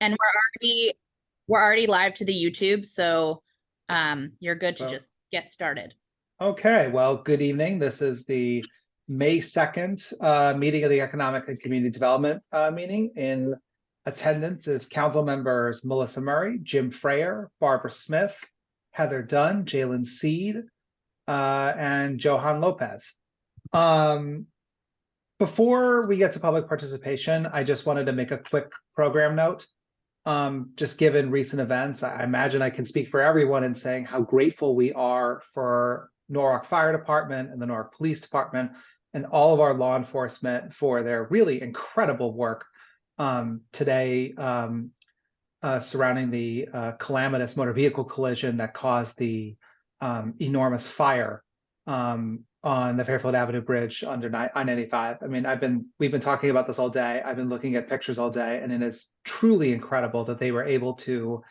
And we're already live to the YouTube, so you're good to So, just get started. okay, well, good evening. This is the May 2nd meeting of the Economic and Community Development meeting. In attendance is council members Melissa Murray, Jim Freyer, Barbara Smith, Heather Dunn, Jalen Seed, and Johan Lopez. Um, Before we get to public participation, I just wanted to make a quick program note. Just given recent events, I imagine I can speak for everyone in saying how grateful we are for Norwalk Fire Department and the Norwalk Police Department and all of our law enforcement for their really incredible work today surrounding the calamitous motor vehicle collision that caused the enormous fire on the Fairfield Avenue Bridge under I-95. I mean, we've been talking about this all day. I've been looking at pictures all day, and it is truly incredible that they were able to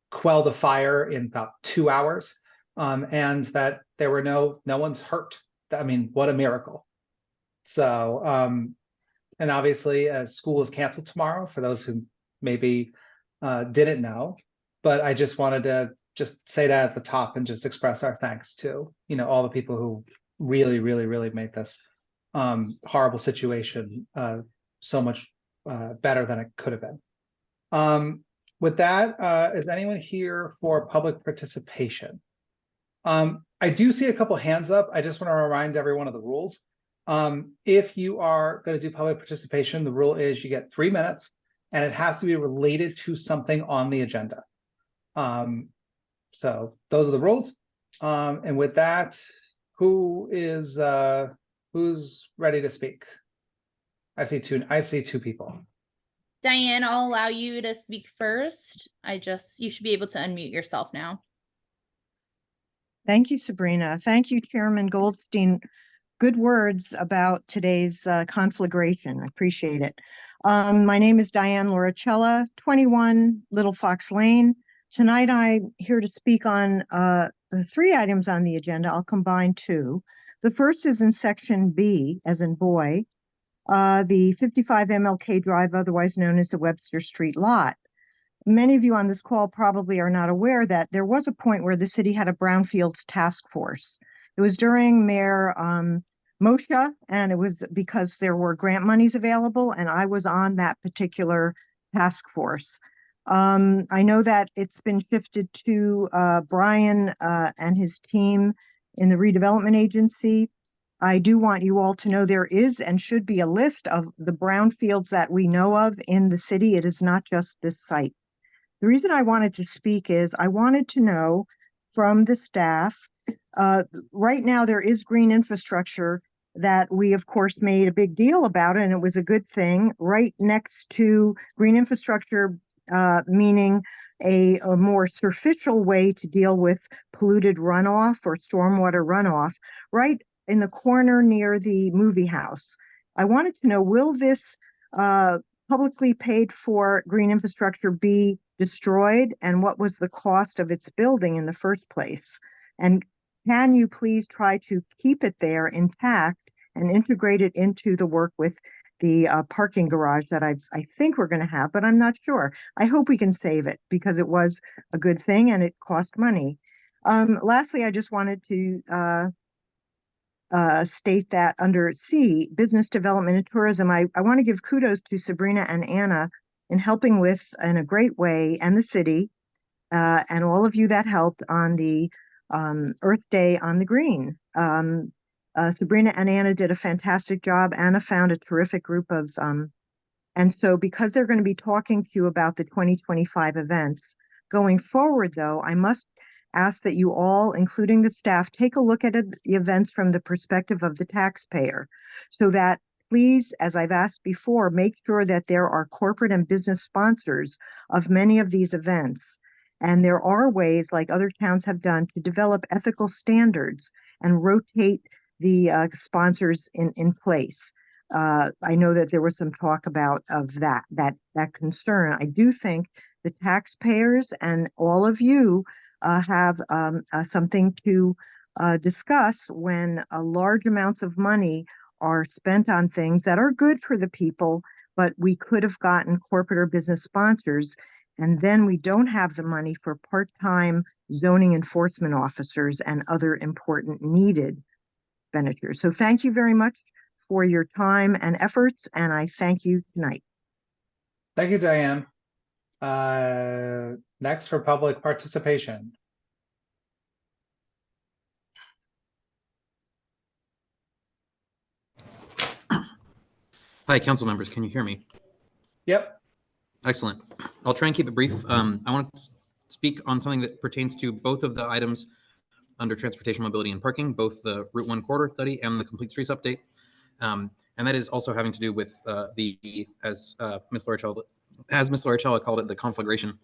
quell the fire in about 2 hours, and that there were no one's hurt. I mean, what a miracle. So, and obviously, school is canceled tomorrow for those who maybe didn't know, but I just wanted to just say that at the top and just express our thanks to all the people who really, really, really made this horrible situation so much better than it could have been. With that, is anyone here for public participation? I do see a couple hands up. I just want to remind everyone of the rules. If you are going to do public participation, the rule is you get 3 minutes and it has to be related to something on the agenda. So those are the rules. And with that, who's ready to speak? I see two people. Diane, I'll allow you to speak first. You should be able to unmute yourself now. Thank you, Sabrina. Thank you, Chairman Goldstein. Good words about today's conflagration. I appreciate it. My name is Diane Loricella, 21 Little Fox Lane. Tonight I'm here to speak on the 3 items on the agenda. I'll combine 2. The first is in section B, as in boy, the 55 MLK Drive, otherwise known as the Webster Street lot. Many of you on this call probably are not aware that there was a point where the city had a brownfields task force. It was during Mayor Moshe, and it was because there were grant monies available, and I was on that particular task force. I know that it's been shifted to Brian and his team in the redevelopment agency. I do want you all to know there is and should be a list of the brownfields that we know of in the city. It is not just this site. The reason I wanted to speak is I wanted to know from the staff, right now there is green infrastructure that we of course made a big deal about, and it was a good thing. Right next to green infrastructure, meaning a more superficial way to deal with polluted runoff or stormwater runoff, right in the corner near the movie house. I wanted to know, will this publicly paid for green infrastructure be destroyed, and what was the cost of its building in the first place? And can you please try to keep it there intact and integrate it into the work with the parking garage that I think we're going to have, but I'm not sure. I hope we can save it because it was a good thing and it cost money. Lastly, I just wanted to state that under C, business development and tourism, I want to give kudos to Sabrina and Anna in helping with, in a great way, and the city, and all of you that helped on the Earth Day on the Green. Sabrina and Anna did a fantastic job. Anna found a terrific group of, and so because they're going to be talking to you about the 2025 events, going forward though, I must ask that you all, including the staff, take a look at the events from the perspective of the taxpayer, so that please, as I've asked before, make sure that there are corporate and business sponsors of many of these events. And there are ways, like other towns have done, to develop ethical standards and rotate the sponsors in place. I know that there was some talk about that concern. I do think the taxpayers and all of you have something to discuss when large amounts of money are spent on things that are good for the people, but we could have gotten corporate or business sponsors, and then we don't have the money for part-time zoning enforcement officers and other important needed expenditures. So thank you very much for your time and efforts, and I thank you tonight. Thank you, Diane. Next for public participation. Hi, council members. Can you hear me? Yep. Excellent. I'll try and keep it brief. I want to speak on something that pertains to both of the items under transportation, mobility, and parking, both the Route 1 corridor study and the complete streets update. And that is also having to do with as Ms. Lauricella called it, the conflagration.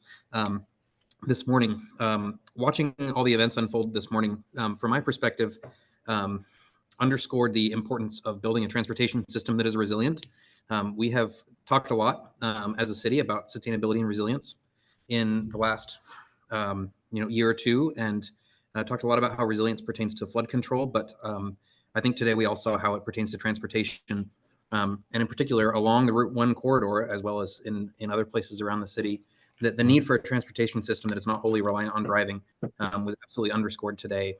This morning, watching all the events unfold this morning, from my perspective, underscored the importance of building a transportation system that is resilient. We have talked a lot as a city about sustainability and resilience in the last year or two, and talked a lot about how resilience pertains to flood control. But I think today we all saw how it pertains to transportation, and in particular along the Route 1 corridor, as well as in other places around the city. The need for a transportation system that is not wholly reliant on driving was absolutely underscored today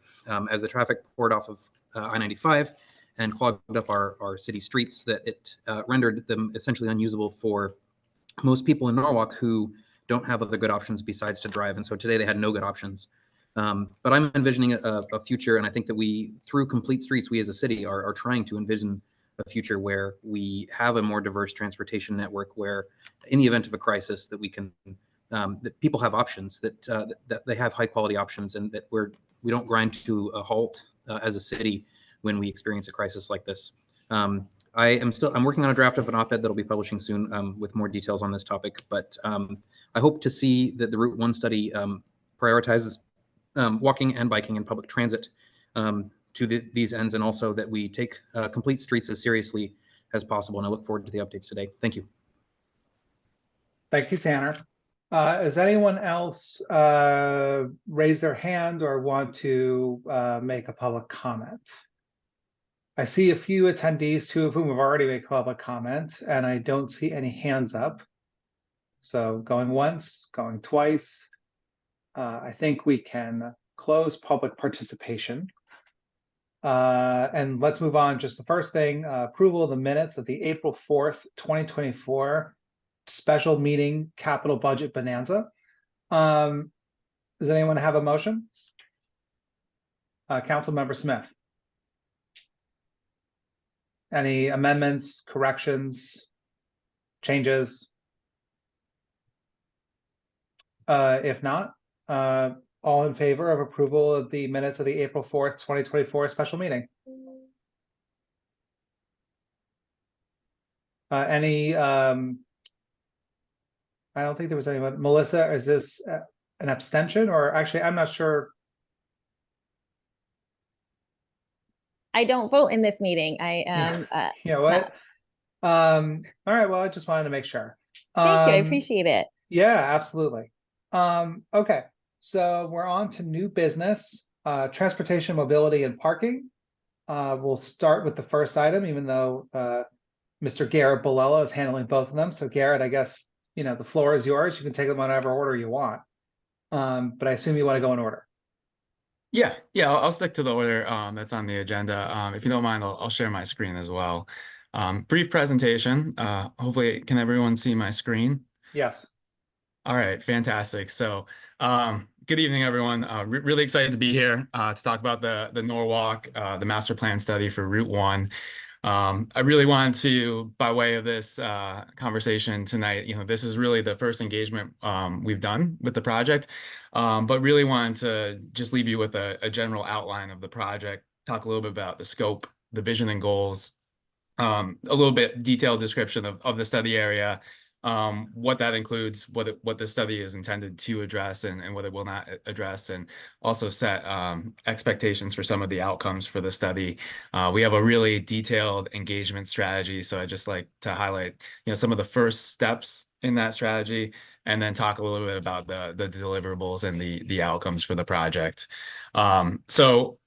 as the traffic poured off of I-95 and clogged up our city streets, that it rendered them essentially unusable for most people in Norwalk who don't have other good options besides to drive. And so today they had no good options. But I'm envisioning a future, and I think that we, through Complete Streets, we as a city are trying to envision a future where we have a more diverse transportation network, where in the event of a crisis that we can, that people have options, that they have high quality options, and that we don't grind to a halt as a city when we experience a crisis like this. I'm working on a draft of an op-ed that'll be publishing soon with more details on this topic, but I hope to see that the Route 1 study prioritizes walking and biking and public transit to these ends, and also that we take Complete Streets as seriously as possible. And I look forward to the updates today. Thank you. Thank you, Tanner. Does anyone else raise their hand or want to make a public comment? I see a few attendees, two of whom have already made public comment, and I don't see any hands up. So going once, going twice. I think we can close public participation. And let's move on. Just the first thing, approval of the minutes of the April 4th, 2024 special meeting capital budget bonanza. Does anyone have a motion? Councilmember Smith. Any amendments, corrections, changes? If not, all in favor of approval of the minutes of the April 4th, 2024 special meeting? I don't think there was anyone. Melissa, is this an abstention, or actually, I'm not sure. I don't vote in this meeting. I am. You know what? All right. Well, I just wanted to make sure. Thank you. I appreciate it. Yeah, absolutely. Okay, so we're on to new business, transportation, mobility, and parking. We'll start with the first item, even though Mr. Garrett Bolella is handling both of them. So Garrett, I guess, the floor is yours. You can take them in whatever order you want. But I assume you want to go in order. Yeah, I'll stick to the order that's on the agenda. If you don't mind, I'll share my screen as well. Brief presentation. Hopefully, can everyone see my screen? Yes. All right, fantastic. So good evening, everyone. Really excited to be here to talk about the Norwalk, the master plan study for Route 1. I really wanted to, by way of this conversation tonight, this is really the first engagement we've done with the project, but really wanted to just leave you with a general outline of the project, talk a little bit about the scope, the vision and goals, a little bit detailed description of the study area, what that includes, what the study is intended to address and what it will not address, and also set expectations for some of the outcomes for the study. We have a really detailed engagement strategy, so I'd just like to highlight some of the first steps in that strategy, and then talk a little bit about the deliverables and the outcomes for the project. So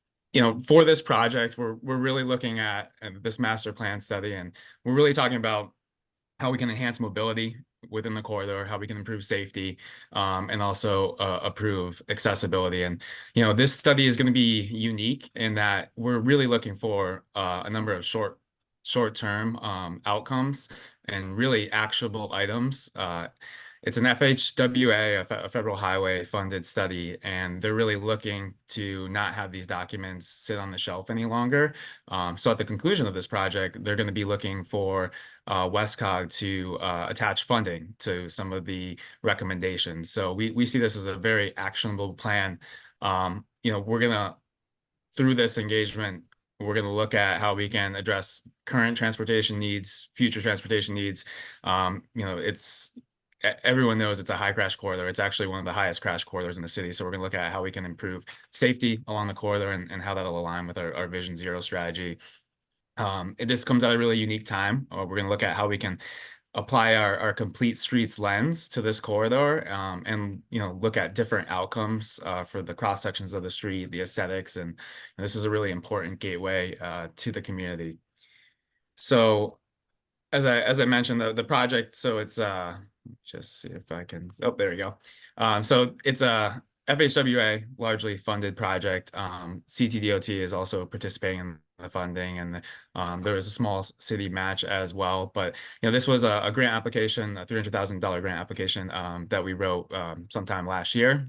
for this project, we're really looking at this master plan study, and we're really talking about how we can enhance mobility within the corridor, how we can improve safety, and also improve accessibility. And, you know, this study is going to be unique in that we're really looking for a number of short-term outcomes and really actionable items. It's an FHWA, a federal highway funded study, and they're really looking to not have these documents sit on the shelf any longer. So at the conclusion of this project, they're going to be looking for WestCog to attach funding to some of the recommendations. So we see this as a very actionable plan. You know, through this engagement, we're going to look at how we can address current transportation needs, future transportation needs. You know, everyone knows it's a high crash corridor. It's actually one of the highest crash corridors in the city. So we're going to look at how we can improve safety along the corridor and how that'll align with our Vision Zero strategy. This comes at a really unique time. We're going to look at how we can apply our complete streets lens to this corridor, and, you know, look at different outcomes for the cross sections of the street, the aesthetics, and this is a really important gateway to the community. So as I mentioned, the project, so it's just see if I can, oh, there we go. So it's a FHWA largely funded project. CTDOT is also participating in the funding, and there was a small city match as well. But, you know, this was a grant application, a $300,000 grant application that we wrote sometime last year.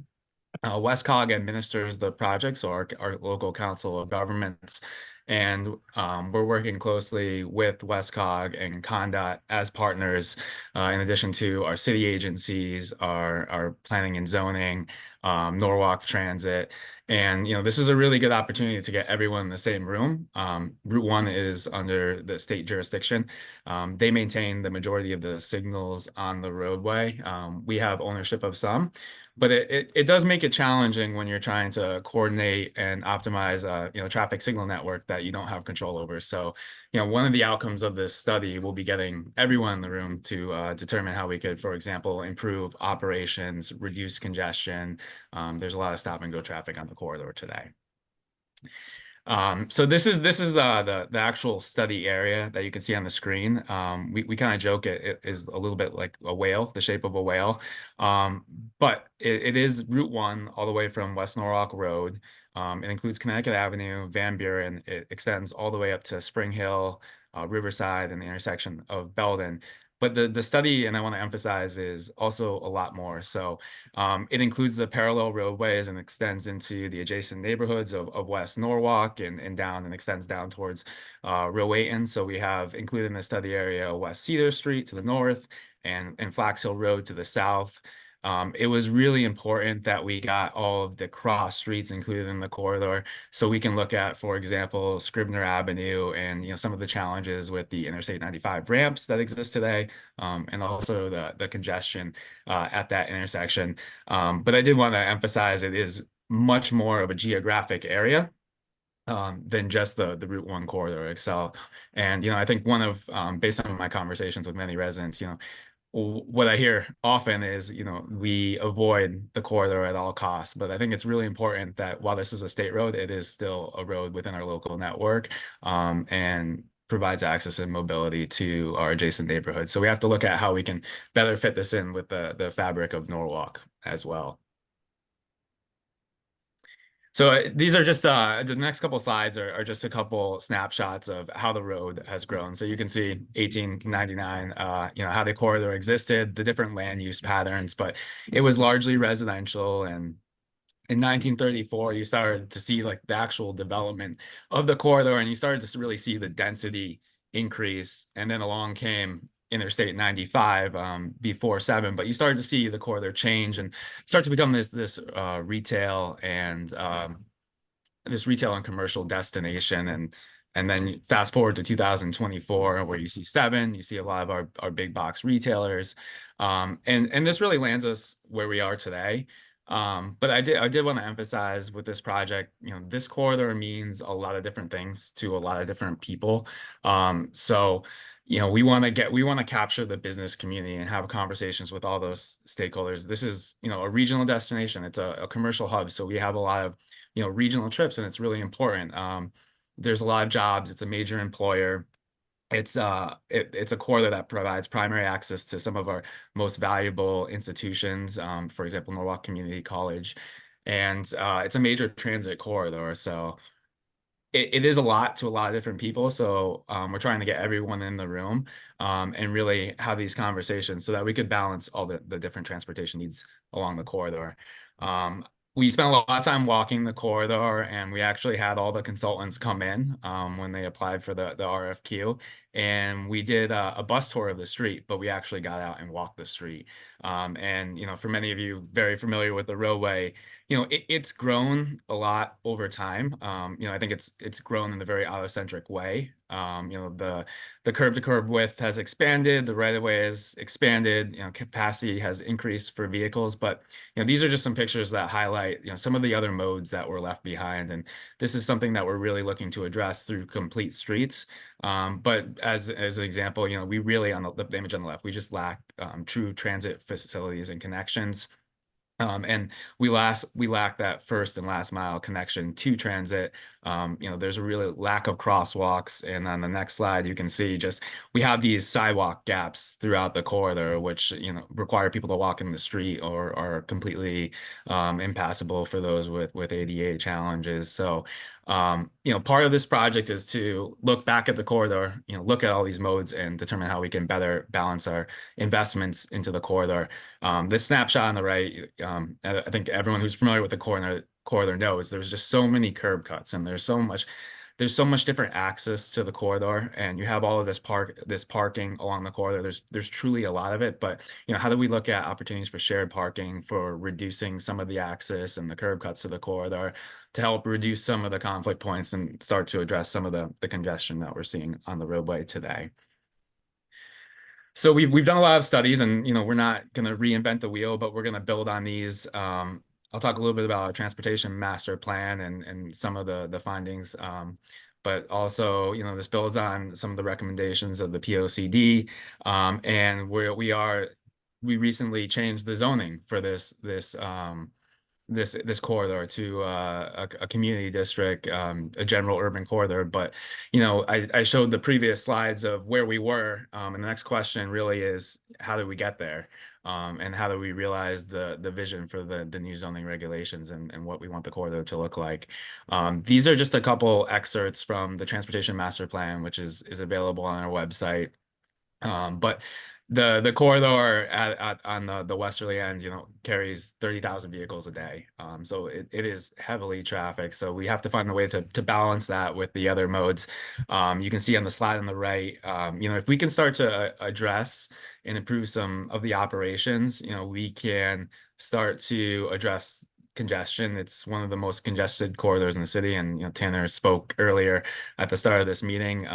WestCog administers the project, so our local council of governments, and we're working closely with WestCog and CONDOT as partners, in addition to our city agencies, our planning and zoning, Norwalk Transit. And, you know, this is a really good opportunity to get everyone in the same room. Route 1 is under the state jurisdiction. They maintain the majority of the signals on the roadway. We have ownership of some, but it does make it challenging when you're trying to coordinate and optimize a, you know, traffic signal network that you don't have control over. So, you know, one of the outcomes of this study will be getting everyone in the room to determine how we could, for example, improve operations, reduce congestion. There's a lot of stop and go traffic on the corridor today. So this is the actual study area that you can see on the screen. We kind of joke it is a little bit like a whale, the shape of a whale. But it is Route 1 all the way from West Norwalk Road. It includes Connecticut Avenue, Van Buren. It extends all the way up to Spring Hill, Riverside, and the intersection of Belden. But the study, and I want to emphasize, is also a lot more. So it includes the parallel roadways and extends into the adjacent neighborhoods of West Norwalk and down and extends down towards Rowayton. So we have included in the study area West Cedar Street to the north and Flax Hill Road to the south. It was really important that we got all of the cross streets included in the corridor, so we can look at, for example, Scribner Avenue and, you know, some of the challenges with the Interstate 95 ramps that exist today, and also the congestion at that intersection. But I did want to emphasize it is much more of a geographic area than just the Route 1 corridor itself. And, you know, I think one of, based on my conversations with many residents, you know, what I hear often is, you know, we avoid the corridor at all costs, but I think it's really important that while this is a state road, it is still a road within our local network, and provides access and mobility to our adjacent neighborhoods. So we have to look at how we can better fit this in with the fabric of Norwalk as well. So these are just the next couple slides are just a couple snapshots of how the road has grown. So you can see 1899, you know, how the corridor existed, the different land use patterns, but it was largely residential. And in 1934, you started to see like the actual development of the corridor, and you started to really see the density increase. And then along came Interstate 95 before 7, but you started to see the corridor change and start to become this retail and commercial destination. And then fast forward to 2024, where you see 7, you see a lot of our big box retailers, and this really lands us where we are today. But I did want to emphasize with this project, you know, this corridor means a lot of different things to a lot of different people. So, you know, we want to capture the business community and have conversations with all those stakeholders. This is, you know, a regional destination. It's a commercial hub. So we have a lot of, you know, regional trips, and it's really important. There's a lot of jobs. It's a major employer. it's a corridor that provides primary access to some of our most valuable institutions, for example, Norwalk Community College, and it's a major transit corridor. So it is a lot to a lot of different people. So we're trying to get everyone in the room and really have these conversations so that we could balance all the different transportation needs along the corridor. We spent a lot of time walking the corridor, and we actually had all the consultants come in when they applied for the RFQ. And we did a bus tour of the street, but we actually got out and walked the street. And, for many of you very familiar with the roadway, it's grown a lot over time. I think it's grown in a very autocentric way. The curb to curb width has expanded, the right of way has expanded, capacity has increased for vehicles. But these are just some pictures that highlight some of the other modes that were left behind, and this is something that we're really looking to address through complete streets. But as an example, we really, on the image on the left, we just lack true transit facilities and connections. And we lack that first and last mile connection to transit. There's a really lack of crosswalks. And on the next slide, you can see we have these sidewalk gaps throughout the corridor, which, require people to walk in the street or are completely impassable for those with ADA challenges. So, part of this project is to look back at the corridor, look at all these modes and determine how we can better balance our investments into the corridor. This snapshot on the right, I think everyone who's familiar with the corridor knows there's just so many curb cuts, and there's so much different access to the corridor, and you have all of this parking along the corridor. There's truly a lot of it, but how do we look at opportunities for shared parking, for reducing some of the access and the curb cuts to the corridor to help reduce some of the conflict points and start to address some of the congestion that we're seeing on the roadway today. So we've done a lot of studies, and we're not going to reinvent the wheel, but we're going to build on these. I'll talk a little bit about our transportation master plan and some of the findings, but also this builds on some of the recommendations of the POCD, and we recently changed the zoning for this corridor to a community district, a general urban corridor. But I showed the previous slides of where we were, and the next question really is, how did we get there, and how do we realize the vision for the new zoning regulations and what we want the corridor to look like. These are just a couple excerpts from the transportation master plan, which is available on our website. But the corridor on the westerly end, carries 30,000 vehicles a day. So it is heavily trafficked. So we have to find a way to balance that with the other modes. You can see on the slide on the right, if we can start to address and improve some of the operations, we can start to address congestion. It's one of the most congested corridors in the city. And, Tanner spoke earlier at the start of this meeting,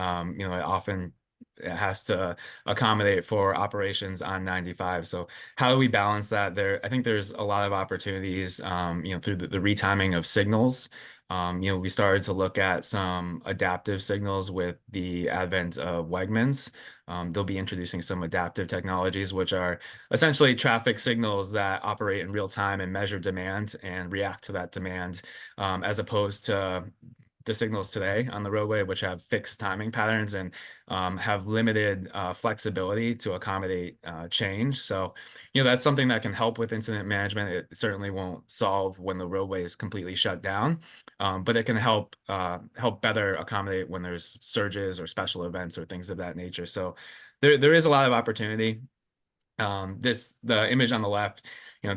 it has to accommodate for operations on 95. So how do we balance that? I think there's a lot of opportunities, through the retiming of signals. We started to look at some adaptive signals with the advent of Wegmans. They'll be introducing some adaptive technologies, which are essentially traffic signals that operate in real time and measure demand and react to that demand, as opposed to the signals today on the roadway, which have fixed timing patterns and have limited flexibility to accommodate change. So, that's something that can help with incident management. It certainly won't solve when the roadway is completely shut down, but it can help better accommodate when there's surges or special events or things of that nature. So there is a lot of opportunity. The image on the left,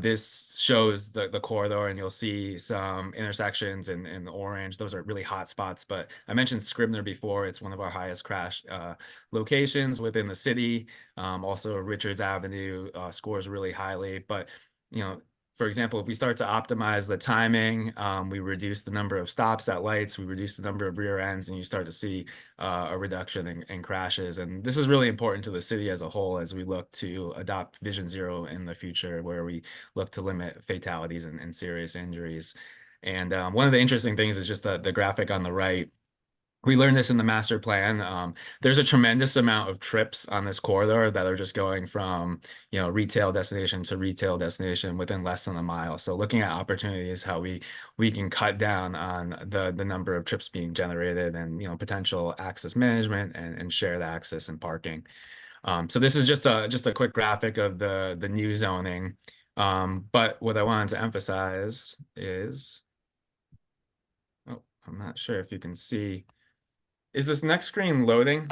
this shows the corridor, and you'll see some intersections in the orange. Those are really hot spots, but I mentioned Scribner before. It's one of our highest crash locations within the city. Also Richards Avenue scores really highly, but for example, if we start to optimize the timing, we reduce the number of stops at lights, we reduce the number of rear ends, and you start to see a reduction in crashes. And this is really important to the city as a whole as we look to adopt Vision Zero in the future, where we look to limit fatalities and serious injuries. And one of the interesting things is just the graphic on the right. we learned this in the master plan. There's a tremendous amount of trips on this corridor that are just going from, retail destination to retail destination within less than a mile. So looking at opportunities, how we can cut down on the number of trips being generated and, potential access management and shared access and parking. So this is just a quick graphic of the new zoning. But what I wanted to emphasize is, oh, I'm not sure if you can see. Is this next screen loading?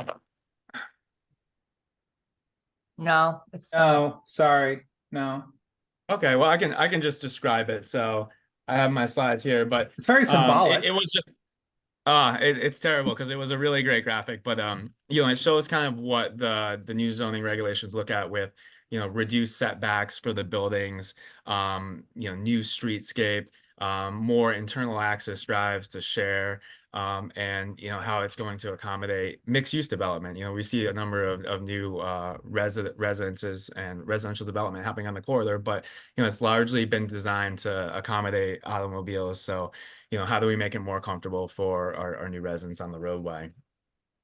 No, it's No, sorry, no. Okay, well, I can just describe it. So I have my slides here, but It's very symbolic. it was just it's terrible because it was a really great graphic, but it shows kind of what the new zoning regulations look at with reduced setbacks for the buildings, new streetscape, more internal access drives to share, and how it's going to accommodate mixed use development. We see a number of new residences and residential development happening on the corridor, but it's largely been designed to accommodate automobiles. So how do we make it more comfortable for our new residents on the roadway?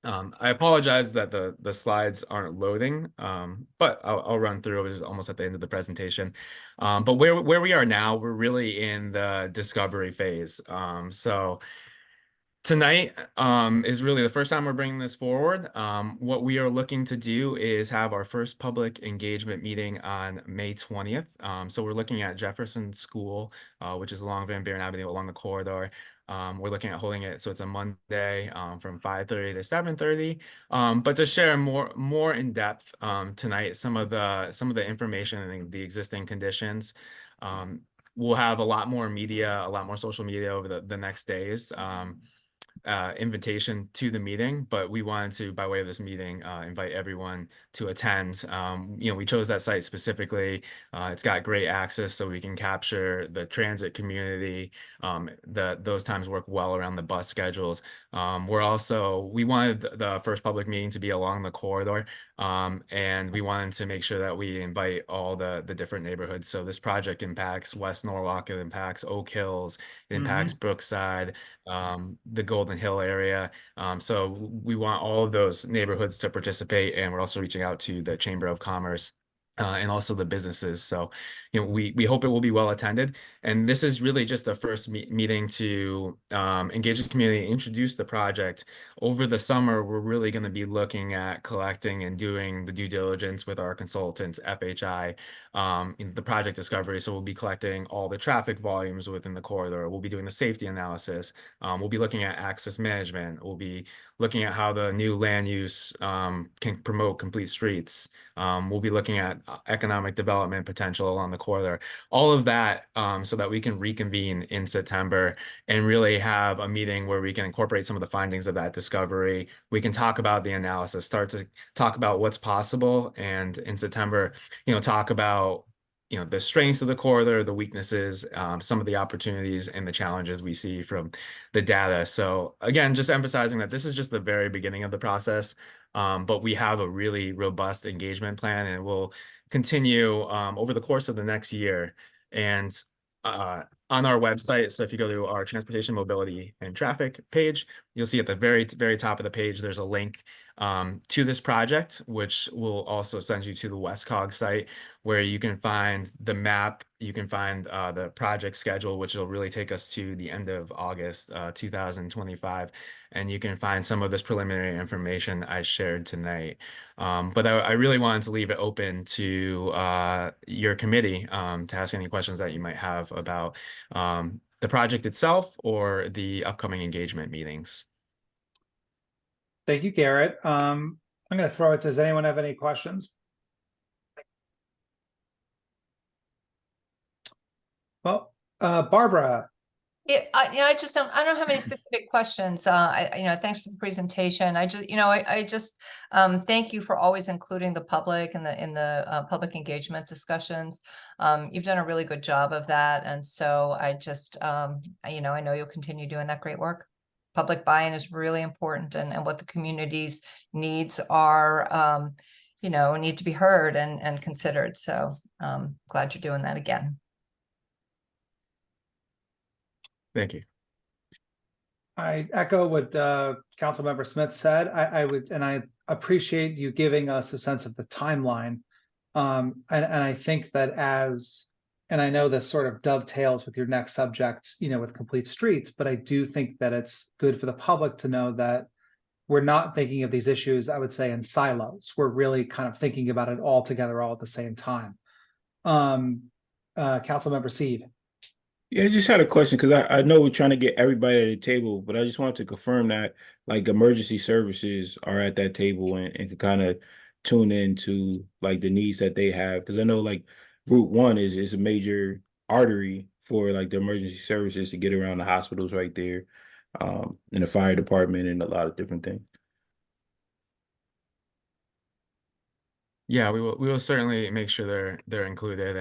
I apologize that the slides aren't loading, but I'll run through it almost at the end of the presentation. But where we are now, we're really in the discovery phase. So tonight is really the first time we're bringing this forward. What we are looking to do is have our first public engagement meeting on May 20th. So we're looking at Jefferson School, which is along Van Buren Avenue along the corridor. We're looking at holding it, so it's a Monday from 5:30 to 7:30. But to share more in depth tonight, some of the information and the existing conditions. We'll have a lot more media, a lot more social media over the next days. Invitation to the meeting, but we wanted to, by way of this meeting, invite everyone to attend. We chose that site specifically. It's got great access, so we can capture the transit community. Those times work well around the bus schedules. We wanted the first public meeting to be along the corridor, and we wanted to make sure that we invite all the different neighborhoods. So this project impacts West Norwalk, it impacts Oak Hills, it impacts Brookside, the Golden Hill area. So we want all of those neighborhoods to participate, and we're also reaching out to the Chamber of Commerce and also the businesses. So, we hope it will be well attended. And this is really just the first meeting to engage the community, introduce the project. Over the summer, we're really going to be looking at collecting and doing the due diligence with our consultants, FHI, in the project discovery. So we'll be collecting all the traffic volumes within the corridor. We'll be doing the safety analysis. We'll be looking at access management. We'll be looking at how the new land use can promote complete streets. We'll be looking at economic development potential along the corridor, all of that, so that we can reconvene in September and really have a meeting where we can incorporate some of the findings of that discovery. We can talk about the analysis, start to talk about what's possible, and in September, talk about the strengths of the corridor, the weaknesses, some of the opportunities and the challenges we see from the data. So again, just emphasizing that this is just the very beginning of the process, but we have a really robust engagement plan, and we'll continue over the course of the next year. And on our website, so if you go to our transportation, mobility, and traffic page, you'll see at the very, very top of the page, there's a link to this project, which will also send you to the WestCog site, where you can find the map, you can find the project schedule, which will really take us to the end of August 2025, and you can find some of this preliminary information I shared tonight. But I really wanted to leave it open to your committee to ask any questions that you might have about the project itself or the upcoming engagement meetings. Thank you, Garrett. I'm going to throw it. Does anyone have any questions? Well, Barbara. Yeah, I don't have any specific questions. Thanks for the presentation. I just thank you for always including the public in the public engagement discussions. You've done a really good job of that, and so I just I know you'll continue doing that great work. Public buy-in is really important, and what the community's needs are, need to be heard and considered. So glad you're doing that again. Thank you. I echo what Councilmember Smith said. I would, and I appreciate you giving us a sense of the timeline. And I think that and I know this sort of dovetails with your next subject, with Complete Streets, but I do think that it's good for the public to know that we're not thinking of these issues, I would say, in silos. We're really kind of thinking about it all together, all at the same time. Councilmember Seed. Yeah, I just had a question because I know we're trying to get everybody at the table, but I just wanted to confirm that like emergency services are at that table and can kind of tune into like the needs that they have. Because I know like Route 1 is a major artery for like the emergency services to get around the hospitals right there, and the fire department and a lot of different things. Yeah, we will certainly make sure they're included.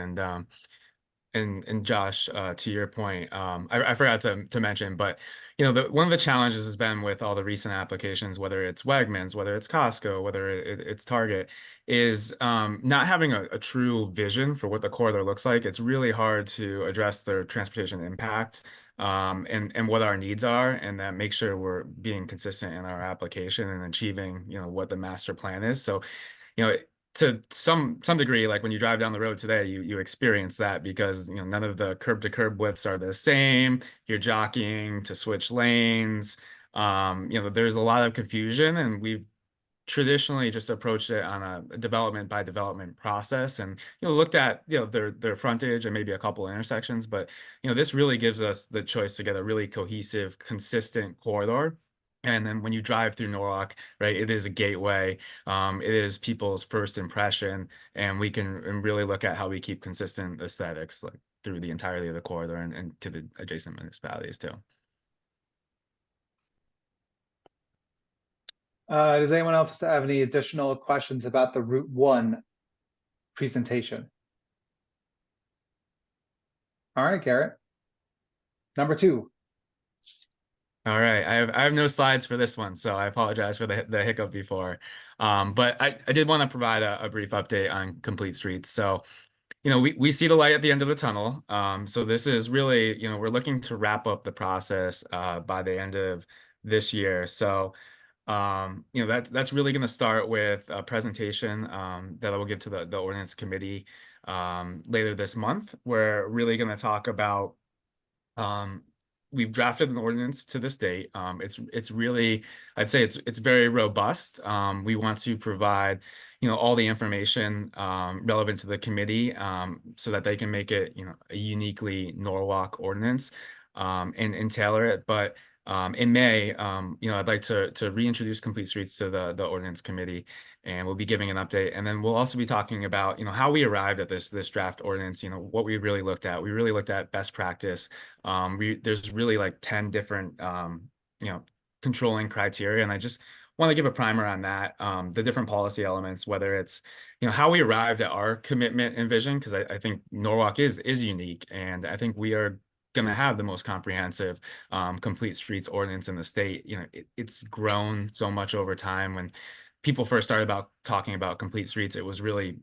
And Josh, to your point, I forgot to mention, but one of the challenges has been with all the recent applications, whether it's Wegmans, whether it's Costco, whether it's Target, is not having a true vision for what the corridor looks like. It's really hard to address their transportation impact, and what our needs are, and then make sure we're being consistent in our application and achieving what the master plan is. So to some degree, like when you drive down the road today, you experience that because none of the curb to curb widths are the same. You're jockeying to switch lanes. There's a lot of confusion, and we've traditionally just approached it on a development by development process, and looked at their frontage and maybe a couple intersections. But this really gives us the choice to get a really cohesive, consistent corridor. And then when you drive through Norwalk, right, it is a gateway. It is people's first impression, and we can really look at how we keep consistent aesthetics like through the entirety of the corridor and to the adjacent municipalities too. Does anyone else have any additional questions about the Route 1 presentation? All right, Garrett. Number 2. All right, I have no slides for this one, so I apologize for the hiccup before. But I did want to provide a brief update on Complete Streets. So, we see the light at the end of the tunnel. So this is really, we're looking to wrap up the process by the end of this year. So, that's really going to start with a presentation that I will give to the ordinance committee later this month. We're really going to talk about we've drafted an ordinance to this date. It's really, I'd say it's very robust. We want to provide, all the information relevant to the committee so that they can make it, a uniquely Norwalk ordinance and tailor it. But in May, I'd like to reintroduce Complete Streets to the ordinance committee, and we'll be giving an update. And then we'll also be talking about, how we arrived at this draft ordinance, what we really looked at. We really looked at best practice. There's really like 10 different, controlling criteria. And I just want to give a primer on that, the different policy elements, whether it's, how we arrived at our commitment and vision, because I think Norwalk is unique. And I think we are going to have the most comprehensive Complete Streets ordinance in the state. It's grown so much over time. When people first started talking about Complete Streets, it was really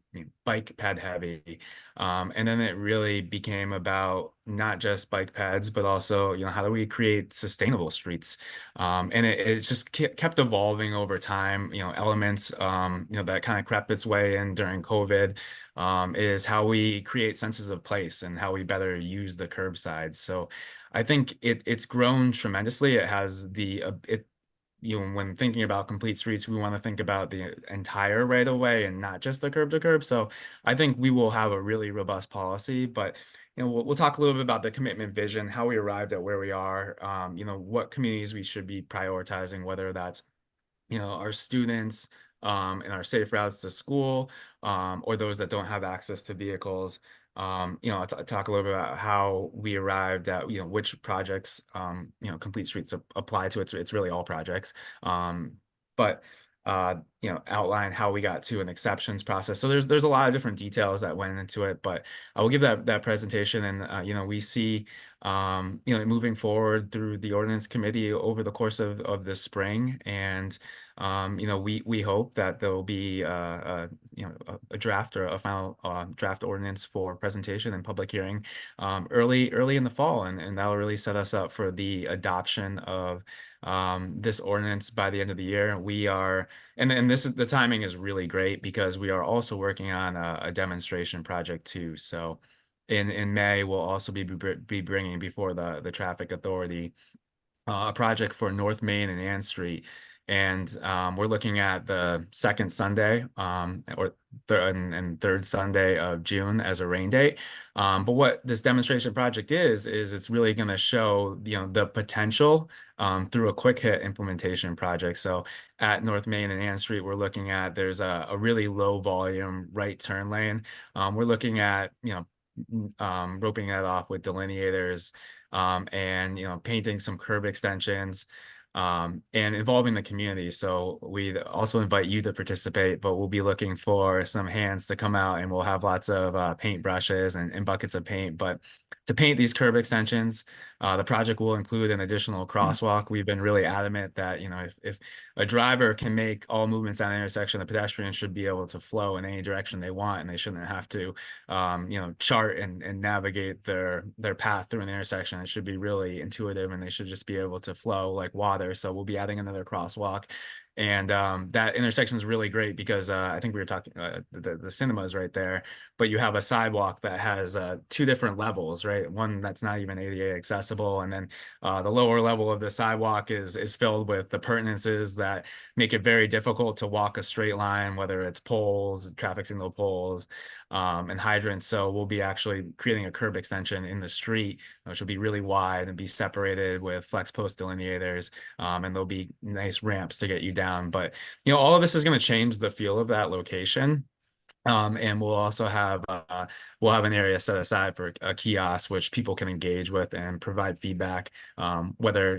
bike ped heavy. And then it really became about not just bike pads, but also, how do we create sustainable streets? And it just kept evolving over time. Elements, that kind of crept its way in during COVID is how we create senses of place and how we better use the curbside. So I think it's grown tremendously. It has when thinking about Complete Streets, we want to think about the entire right of way and not just the curb to curb. So I think we will have a really robust policy, but we'll talk a little bit about the commitment vision, how we arrived at where we are, what communities we should be prioritizing, whether that's our students and our safe routes to school, or those that don't have access to vehicles. Talk a little bit about how we arrived at, which projects, Complete Streets apply to. It's really all projects. But outline how we got to an exceptions process. So there's a lot of different details that went into it, but I will give that presentation, and we see moving forward through the ordinance committee over the course of the spring, and we hope that there will be a draft or a final draft ordinance for presentation and public hearing early in the fall, and that will really set us up for the adoption of this ordinance by the end of the year. We are, and the timing is really great because we are also working on a demonstration project too. So in May, we'll also be bringing before the traffic authority a project for North Main and Ann Street. And we're looking at the second Sunday or third Sunday of June as a rain date. But what this demonstration project is it's really going to show the potential through a quick hit implementation project. So at North Main and Ann Street, we're looking at there's a really low volume right turn lane. We're looking at roping that off with delineators and painting some curb extensions and involving the community. So we also invite you to participate, but we'll be looking for some hands to come out, and we'll have lots of paint brushes and buckets of paint. But to paint these curb extensions, the project will include an additional crosswalk. We've been really adamant that if a driver can make all movements at an intersection, the pedestrians should be able to flow in any direction they want, and they shouldn't have to chart and navigate their path through an intersection. It should be really intuitive, and they should just be able to flow like water. So we'll be adding another crosswalk. And that intersection is really great because I think we were talking, the cinema is right there, but you have a sidewalk that has two different levels, right? One that's not even ADA accessible. And then the lower level of the sidewalk is filled with appurtenances that make it very difficult to walk a straight line, whether it's poles, traffic signal poles, and hydrants. So we'll be actually creating a curb extension in the street, which will be really wide and be separated with flex post delineators. And there'll be nice ramps to get you down. But all of this is going to change the feel of that location. And we'll also have an area set aside for a kiosk, which people can engage with and provide feedback, whether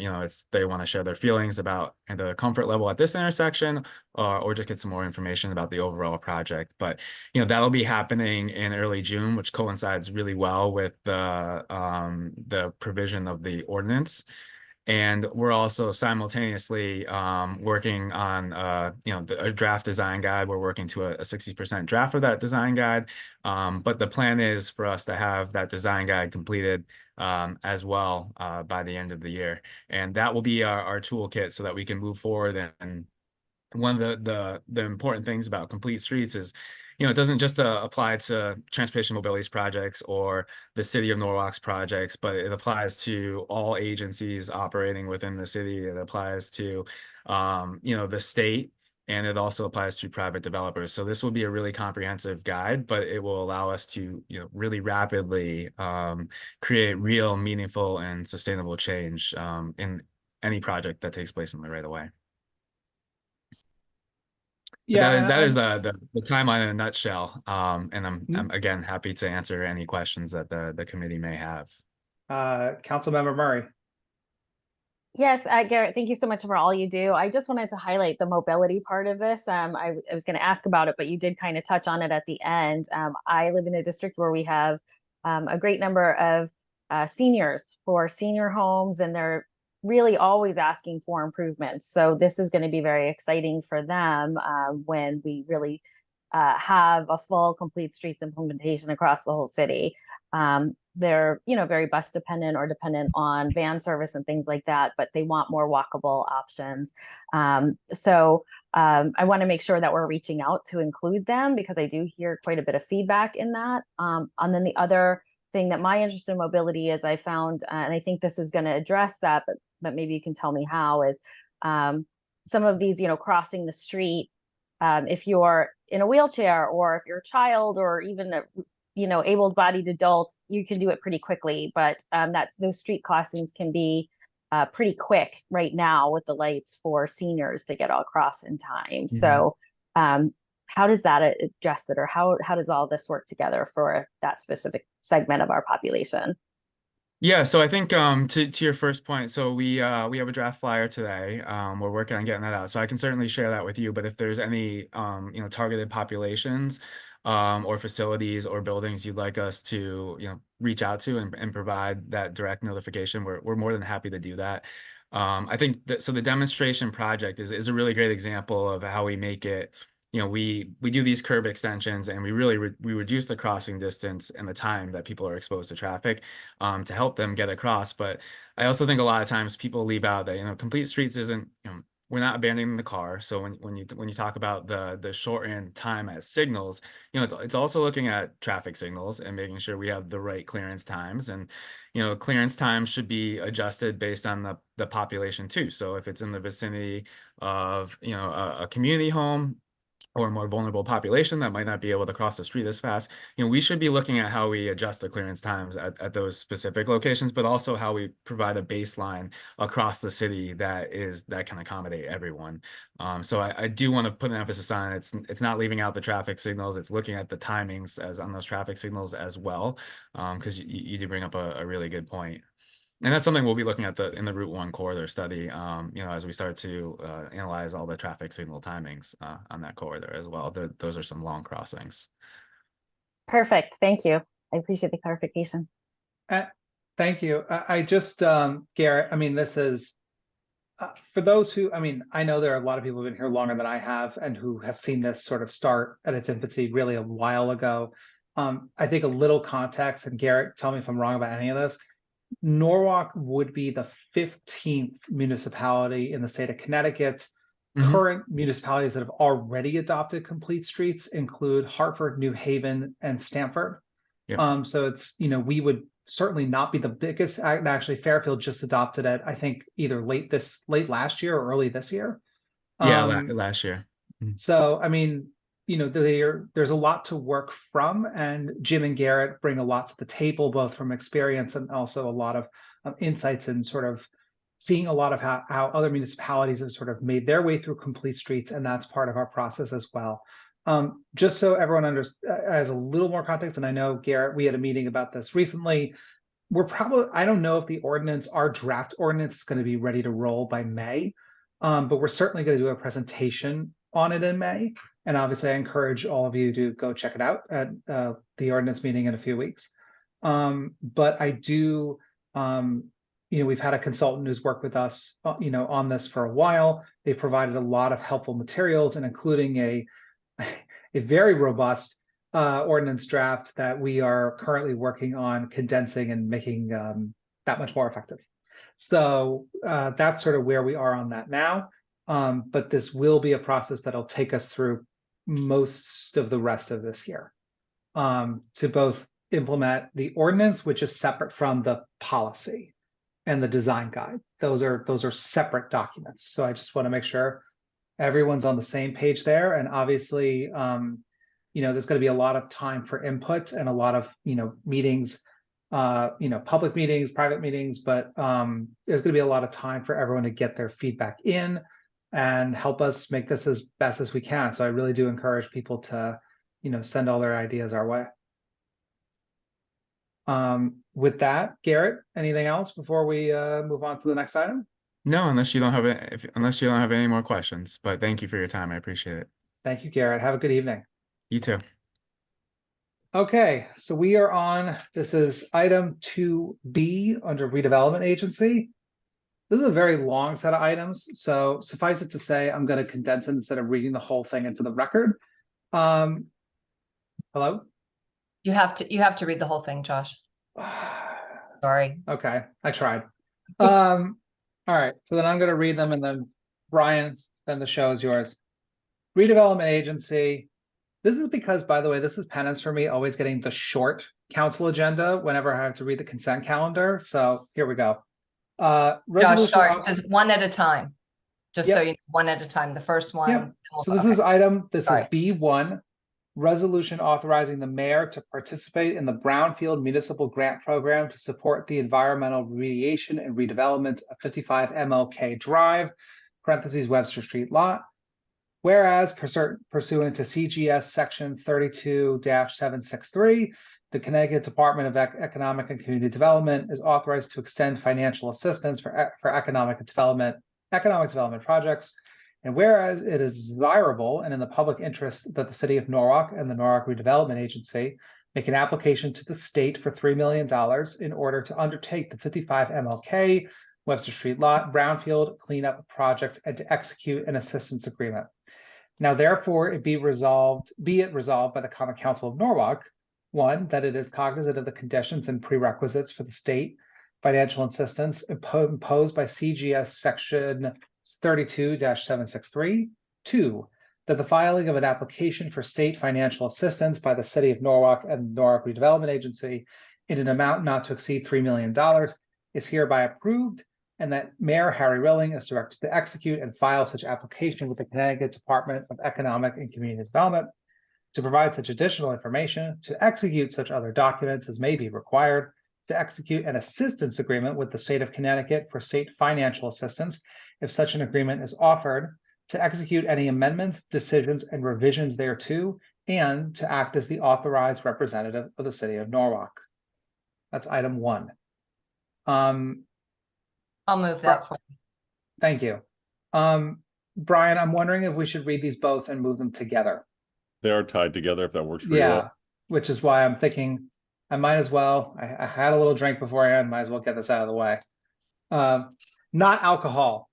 they want to share their feelings about the comfort level at this intersection, or just get some more information about the overall project. But that'll be happening in early June, which coincides really well with the provision of the ordinance. And we're also simultaneously working on a draft design guide. We're working to a 60% draft of that design guide. But the plan is for us to have that design guide completed as well by the end of the year. And that will be our toolkit so that we can move forward. And one of the important things about Complete Streets is it doesn't just apply to transportation mobilities projects or the city of Norwalk's projects, but it applies to all agencies operating within the city. It applies to, the state, and it also applies to private developers. So this will be a really comprehensive guide, but it will allow us to, really rapidly create real, meaningful, and sustainable change in any project that takes place in the right of way. Yeah, That is the timeline in a nutshell. And I'm again happy to answer any questions that the committee may have. Councilmember Murray. Yes, Garrett, thank you so much for all you do. I just wanted to highlight the mobility part of this. I was going to ask about it, but you did kind of touch on it at the end. I live in a district where we have a great number of seniors for senior homes, and they're really always asking for improvements. So this is going to be very exciting for them when we really have a full Complete Streets implementation across the whole city. They're, very bus dependent or dependent on van service and things like that, but they want more walkable options. So I want to make sure that we're reaching out to include them, because I do hear quite a bit of feedback in that. And then the other thing that my interest in mobility is, I found, and I think this is going to address that, but maybe you can tell me how, is some of these, crossing the street, if you're in a wheelchair, or if you're a child, or even a able-bodied adult, you can do it pretty quickly. But those street crossings can be pretty quick right now with the lights for seniors to get all across in time. Mm-hmm. So how does that address it, or how does all this work together for that specific segment of our population? Yeah, so I think to your first point, so we have a draft flyer today. We're working on getting that out. So I can certainly share that with you, but if there's any targeted populations or facilities or buildings you'd like us to, reach out to and provide that direct notification, we're more than happy to do that. I think that so the demonstration project is a really great example of how we make it. We do these curb extensions and we really we reduce the crossing distance and the time that people are exposed to traffic to help them get across. But I also think a lot of times people leave out that, complete streets isn't, we're not abandoning the car. So when you talk about the shortened time as signals, it's also looking at traffic signals and making sure we have the right clearance times. And clearance times should be adjusted based on the population too. So if it's in the vicinity of a community home or a more vulnerable population that might not be able to cross the street as fast, we should be looking at how we adjust the clearance times at those specific locations, but also how we provide a baseline across the city that can accommodate everyone. So I do want to put an emphasis on it's not leaving out the traffic signals, it's looking at the timings as on those traffic signals as well, because you do bring up a really good point. And that's something we'll be looking at in the Route 1 corridor study, as we start to analyze all the traffic signal timings on that corridor as well. Those are some long crossings. Perfect. Thank you. I appreciate the clarification. Thank you. I just, Garrett, I mean, this is, for those who, I know there are a lot of people who've been here longer than I have and who have seen this sort of start at its infancy really a while ago. I think a little context, and Garrett, tell me if I'm wrong about any of this. Norwalk would be the 15th municipality in the state of Connecticut. Mhm. Current municipalities that have already adopted complete streets include Hartford, New Haven, and Stamford. Yeah. So it's, we would certainly not be the biggest. Actually, Fairfield just adopted it, I think, either late last year or early this year. Yeah, last year. So, there's a lot to work from, and Jim and Garrett bring a lot to the table, both from experience and also a lot of insights and sort of seeing a lot of how other municipalities have sort of made their way through complete streets, and that's part of our process as well. Just so everyone has a little more context, and I know, Garrett, we had a meeting about this recently. I don't know if our draft ordinance is going to be ready to roll by May, but we're certainly going to do a presentation on it in May. And obviously, I encourage all of you to go check it out at the ordinance meeting in a few weeks. But I do, we've had a consultant who's worked with us, on this for a while. They've provided a lot of helpful materials, and including a very robust ordinance draft that we are currently working on condensing and making that much more effective. So that's sort of where we are on that now. But this will be a process that'll take us through most of the rest of this year to both implement the ordinance, which is separate from the policy, and the design guide. Those are separate documents. So I just want to make sure everyone's on the same page there. And obviously, there's going to be a lot of time for input and a lot of meetings, public meetings, private meetings, but there's going to be a lot of time for everyone to get their feedback in and help us make this as best as we can. So I really do encourage people to, send all their ideas our way. With that, Garrett, anything else before we move on to the next item? No, unless you don't have any more questions. But thank you for your time. I appreciate it. Thank you, Garrett. Have a good evening. You too. Okay, so we are on, this is item 2B under redevelopment agency. This is a very long set of items, so suffice it to say, I'm going to condense it instead of reading the whole thing into the record. Hello? You have to read the whole thing, Josh. Sorry. Okay, I tried. All right, so then I'm going to read them, and then Brian, then the show is yours. Redevelopment agency. This is because, by the way, this is penance for me, always getting the short council agenda whenever I have to read the consent calendar. So here we go. Josh, sorry, just one at a time. Just Yep. so you know, one at a time. The first one. Yep. So this Okay. is Sorry. B1, resolution authorizing the mayor to participate in the Brownfield Municipal Grant Program to support the environmental remediation and redevelopment of 55 MLK Drive, parentheses Webster Street lot. Whereas pursuant to CGS section 32-763, the Connecticut Department of Economic and Community Development is authorized to extend financial assistance for economic development projects. And whereas it is desirable and in the public interest that the city of Norwalk and the Norwalk Redevelopment Agency make an application to the state for $3 million in order to undertake the 55 MLK Webster Street lot brownfield cleanup project and to execute an assistance agreement. Now, therefore, be it resolved by the Common Council of Norwalk, one, that it is cognizant of the conditions and prerequisites for the state financial assistance imposed by CGS section 32-763. Two, that the filing of an application for state financial assistance by the city of Norwalk and Norwalk Redevelopment Agency in an amount not to exceed $3 million is hereby approved, and that Mayor Harry Rilling is directed to execute and file such application with the Connecticut Department of Economic and Community Development to provide such additional information, to execute such other documents as may be required, to execute an assistance agreement with the state of Connecticut for state financial assistance if such an agreement is offered, to execute any amendments, decisions, and revisions thereto, and to act as the authorized representative of the city of Norwalk. That's item 1. I'll move that for you. Thank you. Brian, I'm wondering if we should read these both and move them together. They are tied together if that works for you. Yeah, which is why I'm thinking I might as well. I had a little drink beforehand, might as well get this out of the way. Not alcohol.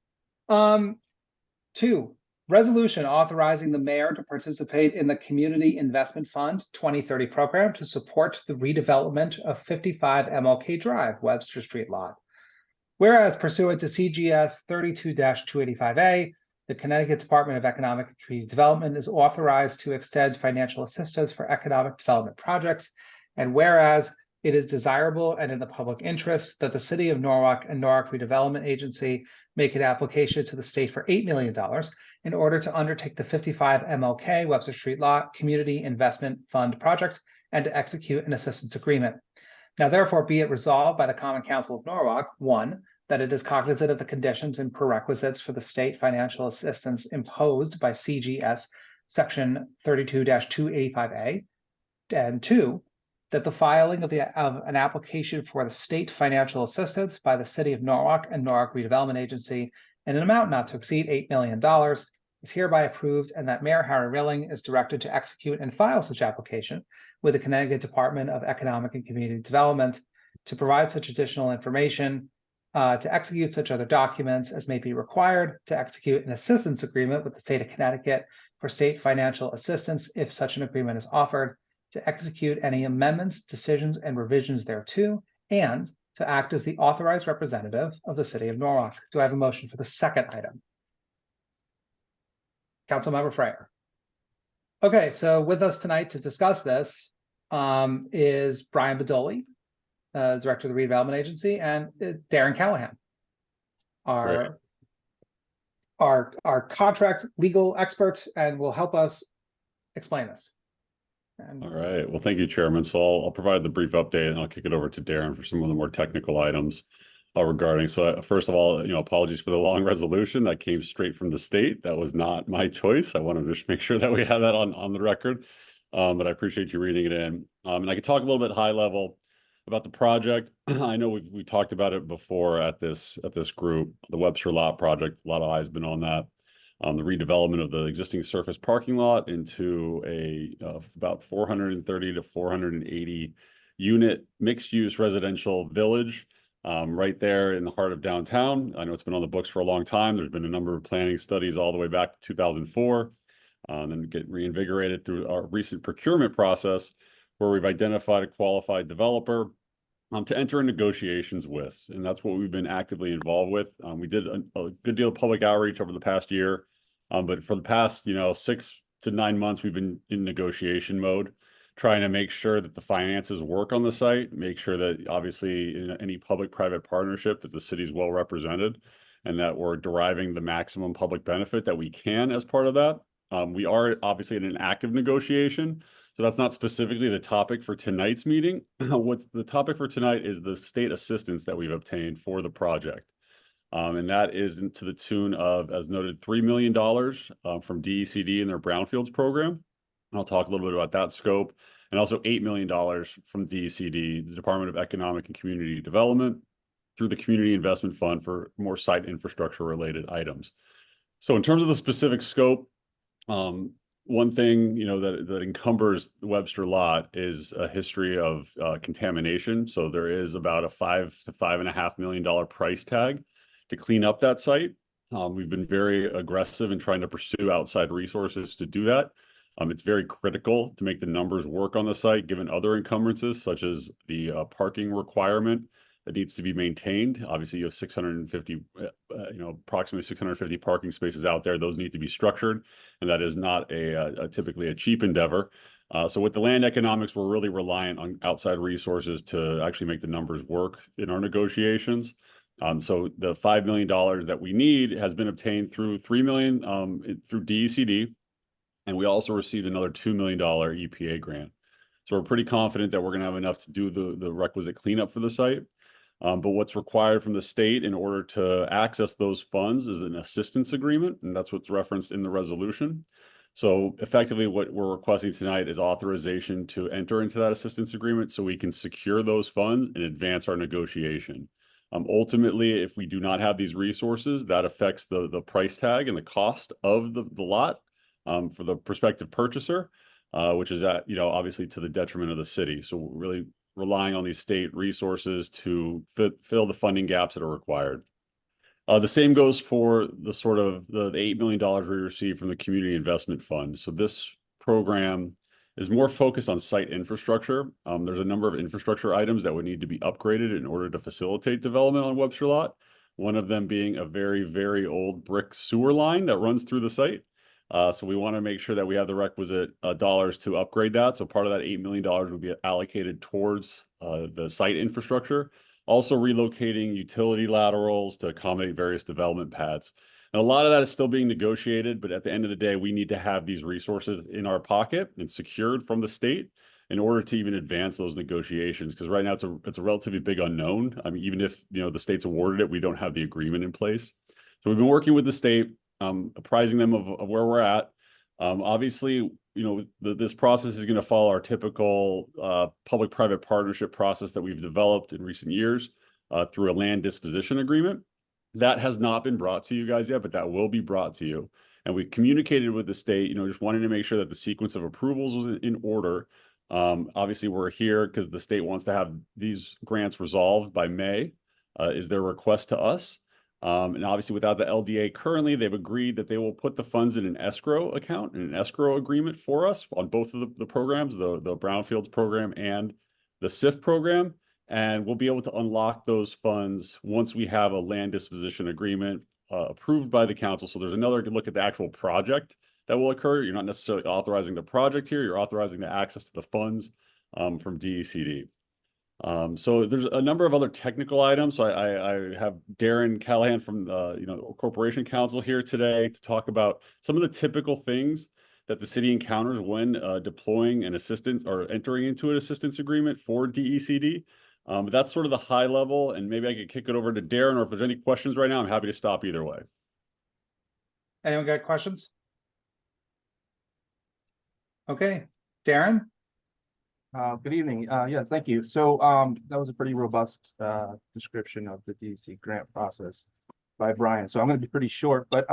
2, resolution authorizing the mayor to participate in the Community Investment Fund 2030 program to support the redevelopment of 55 MLK Drive, Webster Street lot. Whereas pursuant to CGS 32-285A, the Connecticut Department of Economic and Community Development is authorized to extend financial assistance for economic development projects. And whereas it is desirable and in the public interest that the city of Norwalk and Norwalk Redevelopment Agency make an application to the state for $8 million in order to undertake the 55 MLK Webster Street lot Community Investment Fund project and to execute an assistance agreement. Now, therefore, be it resolved by the Common Council of Norwalk, 1, that it is cognizant of the conditions and prerequisites for the state financial assistance imposed by CGS section 32-285A, and 2, that the filing of an application for the state financial assistance by the city of Norwalk and Norwalk Redevelopment Agency in an amount not to exceed $8 million is hereby approved, and that Mayor Harry Rilling is directed to execute and file such application with the Connecticut Department of Economic and Community Development to provide such additional information, to execute such other documents as may be required, to execute an assistance agreement with the state of Connecticut for state financial assistance if such an agreement is offered, to execute any amendments, decisions, and revisions thereto, and to act as the authorized representative of the city of Norwalk. Do I have a motion for the second item? Councilmember Freyer. Okay, so with us tonight to discuss this is Brian Bedoli, Director of the Redevelopment Agency, and Darren Callahan, our contract legal expert, and will help us explain this. All right. Well, thank you, Chairman. So I'll provide the brief update and I'll kick it over to Darren for some of the more technical items regarding. So first of all, apologies for the long resolution that came straight from the state. That was not my choice. I wanted to just make sure that we had that on the record. But I appreciate you reading it in. And I could talk a little bit high level about the project. I know we talked about it before at this group, the Webster Lot project. A lot of eyes been on that. The redevelopment of the existing surface parking lot into about 430 to 480 unit mixed use residential village right there in the heart of downtown. I know it's been on the books for a long time. There's been a number of planning studies all the way back to 2004, and then get reinvigorated through our recent procurement process where we've identified a qualified developer to enter negotiations with, and that's what we've been actively involved with. We did a good deal of public outreach over the past year, but for the past 6 to 9 months, we've been in negotiation mode, trying to make sure that the finances work on the site, make sure that obviously in any public-private partnership that the city is well represented, and that we're deriving the maximum public benefit that we can as part of that. We are obviously in an active negotiation. So that's not specifically the topic for tonight's meeting. What's the topic for tonight is the state assistance that we've obtained for the project. And that is to the tune of, as noted, $3 million from DECD and their Brownfields program. And I'll talk a little bit about that scope. and also $8 million from DECD, the Department of Economic and Community Development, through the Community Investment Fund for more site infrastructure related items. So in terms of the specific scope, one thing that encumbers the Webster lot is a history of contamination. So there is about a $5 to $5.5 million price tag to clean up that site. We've been very aggressive in trying to pursue outside resources to do that. It's very critical to make the numbers work on the site, given other encumbrances such as the parking requirement that needs to be maintained. Obviously, you have 650, approximately 650 parking spaces out there. Those need to be structured, and that is not typically a cheap endeavor. So with the land economics, we're really reliant on outside resources to actually make the numbers work in our negotiations. So the $5 million that we need has been obtained through $3 million through DECD, and we also received another $2 million EPA grant. So we're pretty confident that we're going to have enough to do the requisite cleanup for the site. But what's required from the state in order to access those funds is an assistance agreement, and that's what's referenced in the resolution. So effectively, what we're requesting tonight is authorization to enter into that assistance agreement so we can secure those funds and advance our negotiation. Ultimately, if we do not have these resources, that affects the price tag and the cost of the lot for the prospective purchaser, which is obviously to the detriment of the city. So we're really relying on these state resources to fill the funding gaps that are required. The same goes for the $8 million we received from the Community Investment Fund. So this program is more focused on site infrastructure. There's a number of infrastructure items that would need to be upgraded in order to facilitate development on Webster Lot. One of them being a very, very old brick sewer line that runs through the site. So we want to make sure that we have the requisite dollars to upgrade that. So part of that $8 million will be allocated towards the site infrastructure. Also relocating utility laterals to accommodate various development paths. And a lot of that is still being negotiated, but at the end of the day, we need to have these resources in our pocket and secured from the state in order to even advance those negotiations. Because right now it's a relatively big unknown. I mean, even if the state's awarded it, we don't have the agreement in place. So we've been working with the state, apprising them of where we're at. Obviously, this process is going to follow our typical public-private partnership process that we've developed in recent years through a land disposition agreement. That has not been brought to you guys yet, but that will be brought to you. And we communicated with the state, just wanting to make sure that the sequence of approvals was in order. Obviously, we're here because the state wants to have these grants resolved by May, is their request to us. And obviously, without the LDA currently, they've agreed that they will put the funds in an escrow account, in an escrow agreement for us on both of the programs, the Brownfields program and the SIF program. And we'll be able to unlock those funds once we have a land disposition agreement approved by the council. So there's another look at the actual project that will occur. You're not necessarily authorizing the project here. You're authorizing the access to the funds from DECD. So there's a number of other technical items. So I have Darren Callahan from Corporation Council here today to talk about some of the typical things that the city encounters when deploying an assistance or entering into an assistance agreement for DECD. But that's sort of the high level, and maybe I could kick it over to Darren, or if there's any questions right now, I'm happy to stop either way. Anyone got questions? Okay, Darren? Good evening. Yeah, thank you. So that was a pretty robust description of the DEC grant process by Brian. So I'm going to be pretty short, but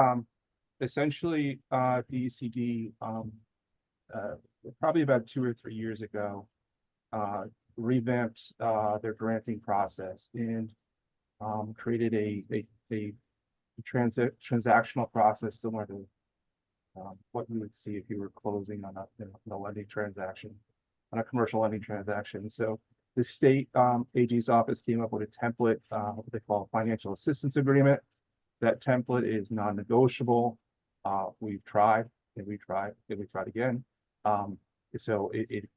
essentially DECD probably about 2 or 3 years ago revamped their granting process and created a transactional process similar to what you would see if you were closing on a lending transaction, on a commercial lending transaction. So the state AG's office came up with a template, what they call a financial assistance agreement. That template is non-negotiable. We've tried and we tried and we tried again. So it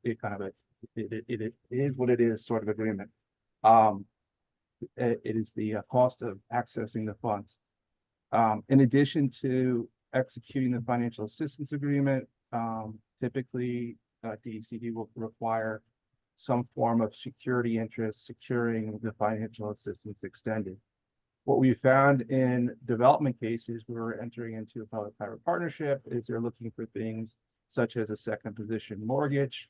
is what it is sort of agreement. It is the cost of accessing the funds. In addition to executing the financial assistance agreement, typically DECD will require some form of security interest securing the financial assistance extended. What we found in development cases where we're entering into a public-private partnership is they're looking for things such as a second position mortgage,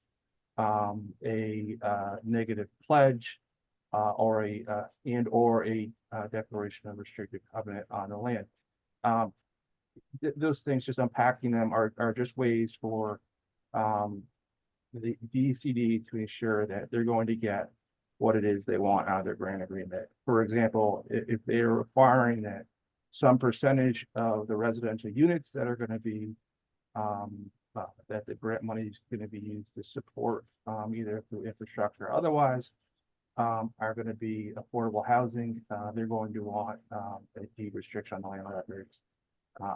a negative pledge, or a declaration of restricted covenant on the land. Those things, just unpacking them, are just ways for the DECD to ensure that they're going to get what it is they want out of their grant agreement. For example, if they're requiring that some percentage of the residential units that are going to be that the grant money is going to be used to support, either through infrastructure or otherwise, are going to be affordable housing, they're going to want a deed restriction on the land records,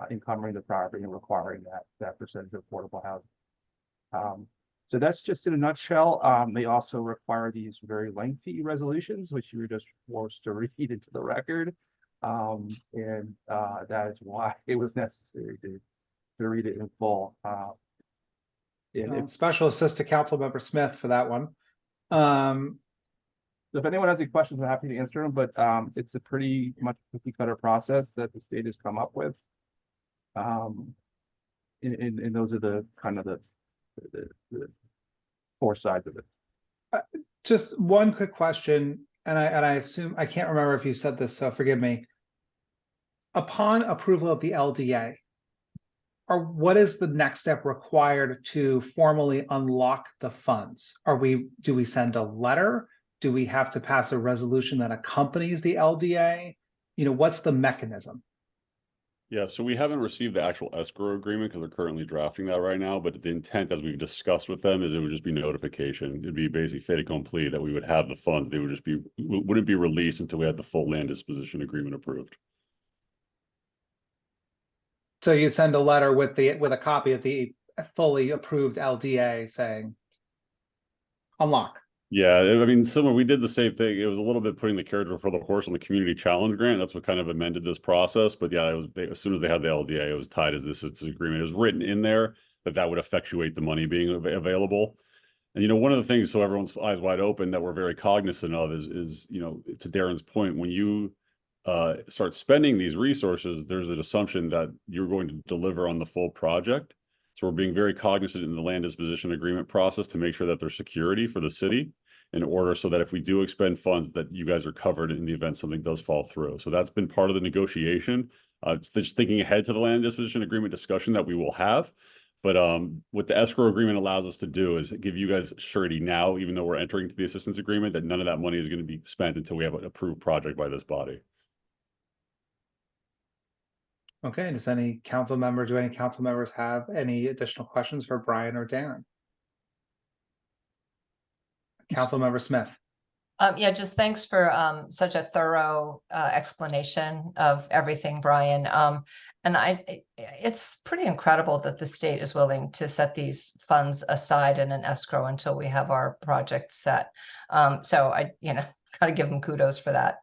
encumbering the property and requiring that percentage of affordable housing. So that's just in a nutshell. They also require these very lengthy resolutions, which you were just forced to read into the record. And that is why it was necessary to read it in full. Special assist to Councilmember Smith for that one. So if anyone has any questions, I'm happy to answer them, but it's a pretty much cookie cutter process that the state has come up with. And those are the kind of the four sides of it. Just one quick question, and I assume, I can't remember if you said this, so forgive me. Upon approval of the LDA, or what is the next step required to formally unlock the funds? Do we send a letter? Do we have to pass a resolution that accompanies the LDA? You know, what's the mechanism? Yeah, so we haven't received the actual escrow agreement because they're currently drafting that right now, but the intent, as we've discussed with them, is it would just be notification. It'd be basically fait accompli that we would have the funds. They would just wouldn't be released until we had the full land disposition agreement approved. So you send a letter with a copy of the fully approved LDA saying unlock. Yeah, I mean, similar, we did the same thing. It was a little bit putting the carriage before the horse on the community challenge grant. That's what kind of amended this process. But yeah, as soon as they had the LDA, it was tied as this agreement. It was written in there that would effectuate the money being available. And, you know, one of the things, so everyone's eyes wide open, that we're very cognizant of is, you know, to Darren's point, when you start spending these resources, there's an assumption that you're going to deliver on the full project. So we're being very cognizant in the land disposition agreement process to make sure that there's security for the city in order so that if we do expend funds, that you guys are covered in the event something does fall through. So that's been part of the negotiation. Just thinking ahead to the land disposition agreement discussion that we will have. But what the escrow agreement allows us to do is give you guys surety now, even though we're entering into the assistance agreement, that none of that money is going to be spent until we have an approved project by this body. Okay, do any council members have any additional questions for Brian or Darren? Councilmember Smith. Yeah, just thanks for such a thorough explanation of everything, Brian. And it's pretty incredible that the state is willing to set these funds aside in an escrow until we have our project set. So I, got to give them kudos for that.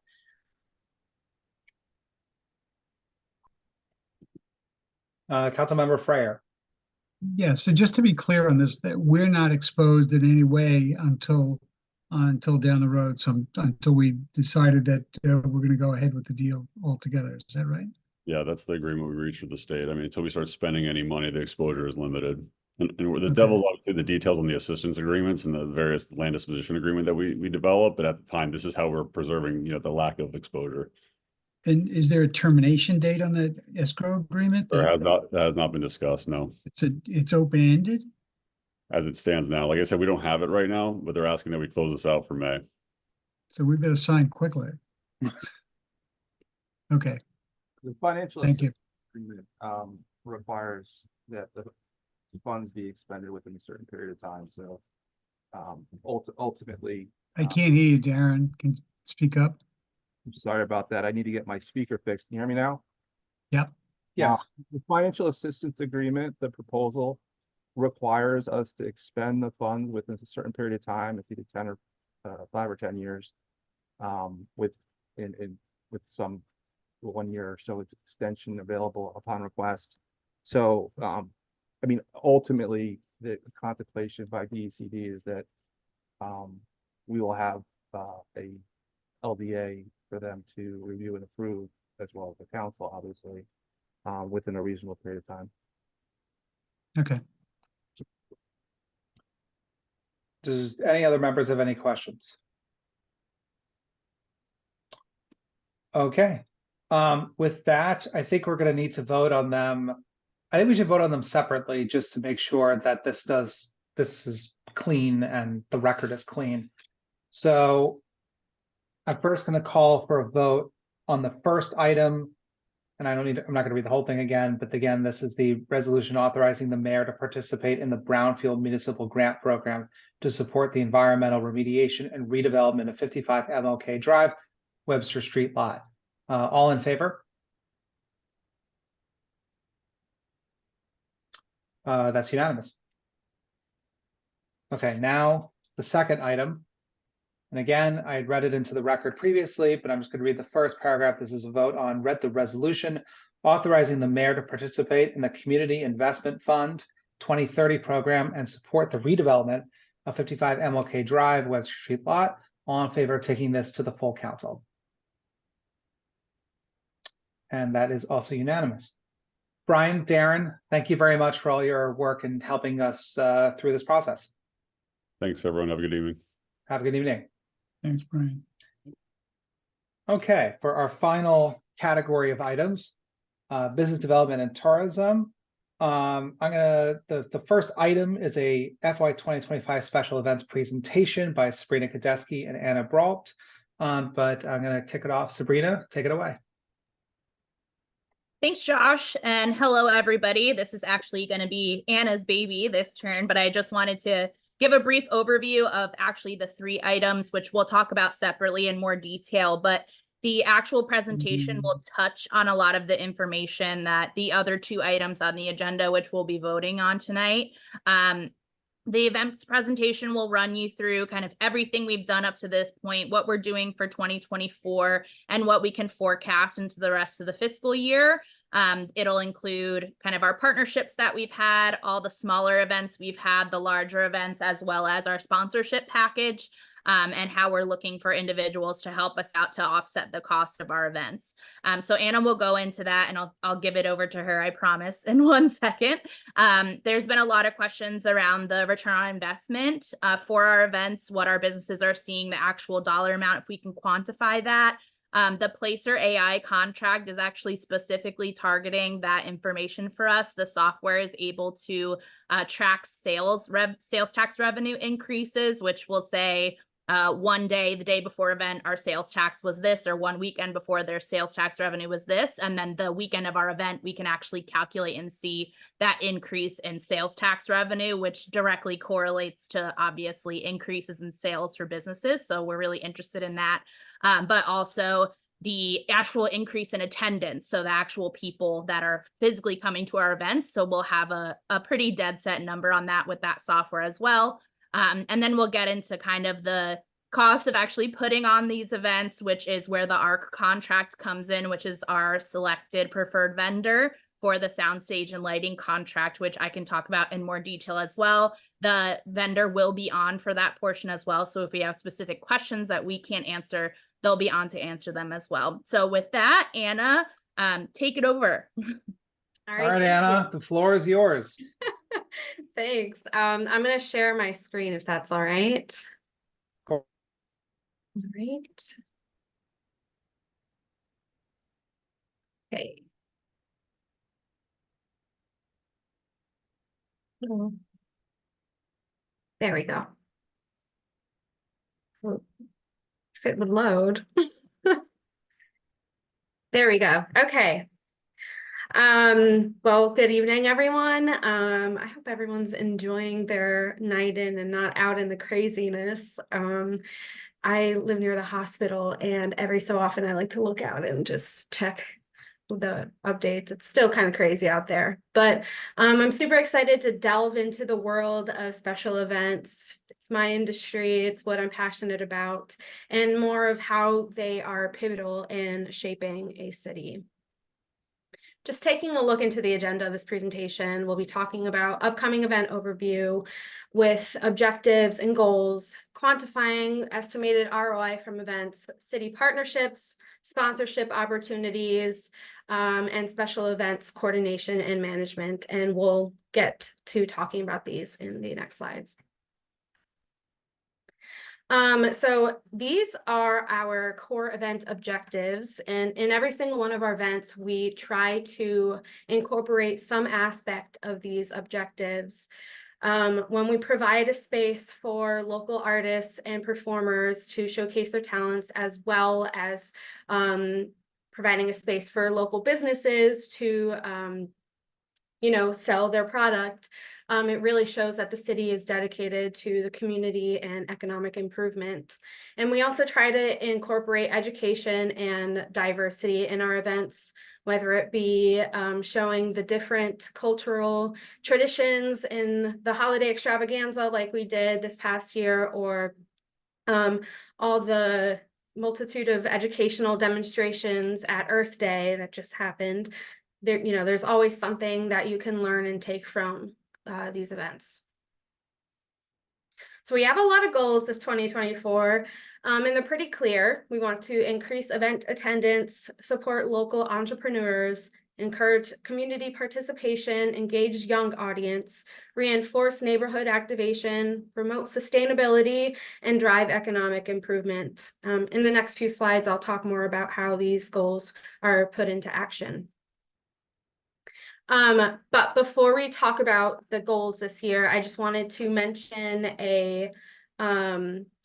Councilmember Freyer. Yeah, so just to be clear on this, that we're not exposed in any way until down the road, until we decided that we're going to go ahead with the deal altogether. Is that right? Yeah, that's the agreement we reached with the state. I mean, until we start spending any money, the exposure is limited. And the devil's obviously the details on the assistance agreements and the various land disposition agreement that we developed. But at the time, this is how we're preserving, the lack of exposure. And is there a termination date on the escrow agreement? That has not been discussed. No. It's open-ended? As it stands now. Like I said, we don't have it right now, but they're asking that we close this out for May. So we better sign quickly. Okay. The financial Thank you. agreement requires that the funds be expended within a certain period of time. So ultimately, I can't hear you, Darren. Can you speak up? I'm sorry about that. I need to get my speaker fixed. Can you hear me now? Yep. Yes. The financial assistance agreement, the proposal requires us to expend the funds within a certain period of time. It's either 10 or 5 or 10 years, with some 1 year or so it's extension available upon request. So, I mean, ultimately, the contemplation by DECD is that we will have a LDA for them to review and approve, as well as the council, obviously, within a reasonable period of time. Okay. Does any other members have any questions? Okay. With that, I think we're going to need to vote on them. I think we should vote on them separately just to make sure that this is clean and the record is clean. So I'm first going to call for a vote on the first item. And I'm not going to read the whole thing again, but again, this is the resolution authorizing the mayor to participate in the Brownfield Municipal Grant Program to support the environmental remediation and redevelopment of 55 MLK Drive, Webster Street lot. All in favor? That's unanimous. Okay, now the second item. And again, I had read it into the record previously, but I'm just going to read the first paragraph. This is a vote on the resolution authorizing the mayor to participate in the Community Investment Fund 2030 program and support the redevelopment of 55 MLK Drive, Webster Street lot. All in favor of taking this to the full council? And that is also unanimous. Brian, Darren, thank you very much for all your work in helping us through this process. Thanks, everyone. Have a good evening. Have a good evening. Thanks, Brian. Okay, for our final category of items, business development and tourism. The first item is a FY 2025 special events presentation by Sabrina Kadeski and Anna Brault. But I'm going to kick it off. Sabrina, take it away. Thanks, Josh, and hello, everybody. This is actually going to be Anna's baby this turn, but I just wanted to give a brief overview of actually the 3 items, which we'll talk about separately in more detail, but the actual presentation will touch on a lot of the information that the other 2 items on the agenda, which we'll be voting on tonight. The events presentation will run you through kind of everything we've done up to this point, what we're doing for 2024, and what we can forecast into the rest of the fiscal year. It'll include kind of our partnerships that we've had, all the smaller events we've had, the larger events, as well as our sponsorship package, and how we're looking for individuals to help us out to offset the cost of our events. So Anna will go into that, and I'll give it over to her, I promise, in 1 second. There's been a lot of questions around the return on investment for our events, what our businesses are seeing, the actual dollar amount, if we can quantify that. The Placer AI contract is actually specifically targeting that information for us. The software is able to track sales tax revenue increases, which will say one day, the day before event, our sales tax was this, or one weekend before their sales tax revenue was this. And then the weekend of our event, we can actually calculate and see that increase in sales tax revenue, which directly correlates to obviously increases in sales for businesses. So we're really interested in that. But also the actual increase in attendance. So the actual people that are physically coming to our events. So we'll have a pretty dead set number on that with that software as well. And then we'll get into kind of the cost of actually putting on these events, which is where the ARC contract comes in, which is our selected preferred vendor for the soundstage and lighting contract, which I can talk about in more detail as well. The vendor will be on for that portion as well. So if we have specific questions that we can't answer, they'll be on to answer them as well. So with that, Anna, take it over. All right, Anna, the floor is yours. Thanks. I'm going to share my screen if that's all right. Cool. All right. Okay. There we go. If it would load. There we go. Okay. Well, good evening, everyone. I hope everyone's enjoying their night in and not out in the craziness. I live near the hospital, and every so often I like to look out and just check the updates. It's still kind of crazy out there, but I'm super excited to delve into the world of special events. It's my industry, it's what I'm passionate about, and more of how they are pivotal in shaping a city. Just taking a look into the agenda of this presentation, we'll be talking about upcoming event overview with objectives and goals, quantifying estimated ROI from events, city partnerships, sponsorship opportunities, and special events coordination and management. And we'll get to talking about these in the next slides. So these are our core event objectives, and in every single one of our events, we try to incorporate some aspect of these objectives. When we provide a space for local artists and performers to showcase their talents, as well as providing a space for local businesses to sell their product, it really shows that the city is dedicated to the community and economic improvement. And we also try to incorporate education and diversity in our events, whether it be showing the different cultural traditions in the holiday extravaganza like we did this past year, or all the multitude of educational demonstrations at Earth Day that just happened. There's always something that you can learn and take from these events. So we have a lot of goals this 2024, and they're pretty clear. We want to increase event attendance, support local entrepreneurs, encourage community participation, engage young audience, reinforce neighborhood activation, promote sustainability, and drive economic improvement. In the next few slides, I'll talk more about how these goals are put into action. But before we talk about the goals this year, I just wanted to mention a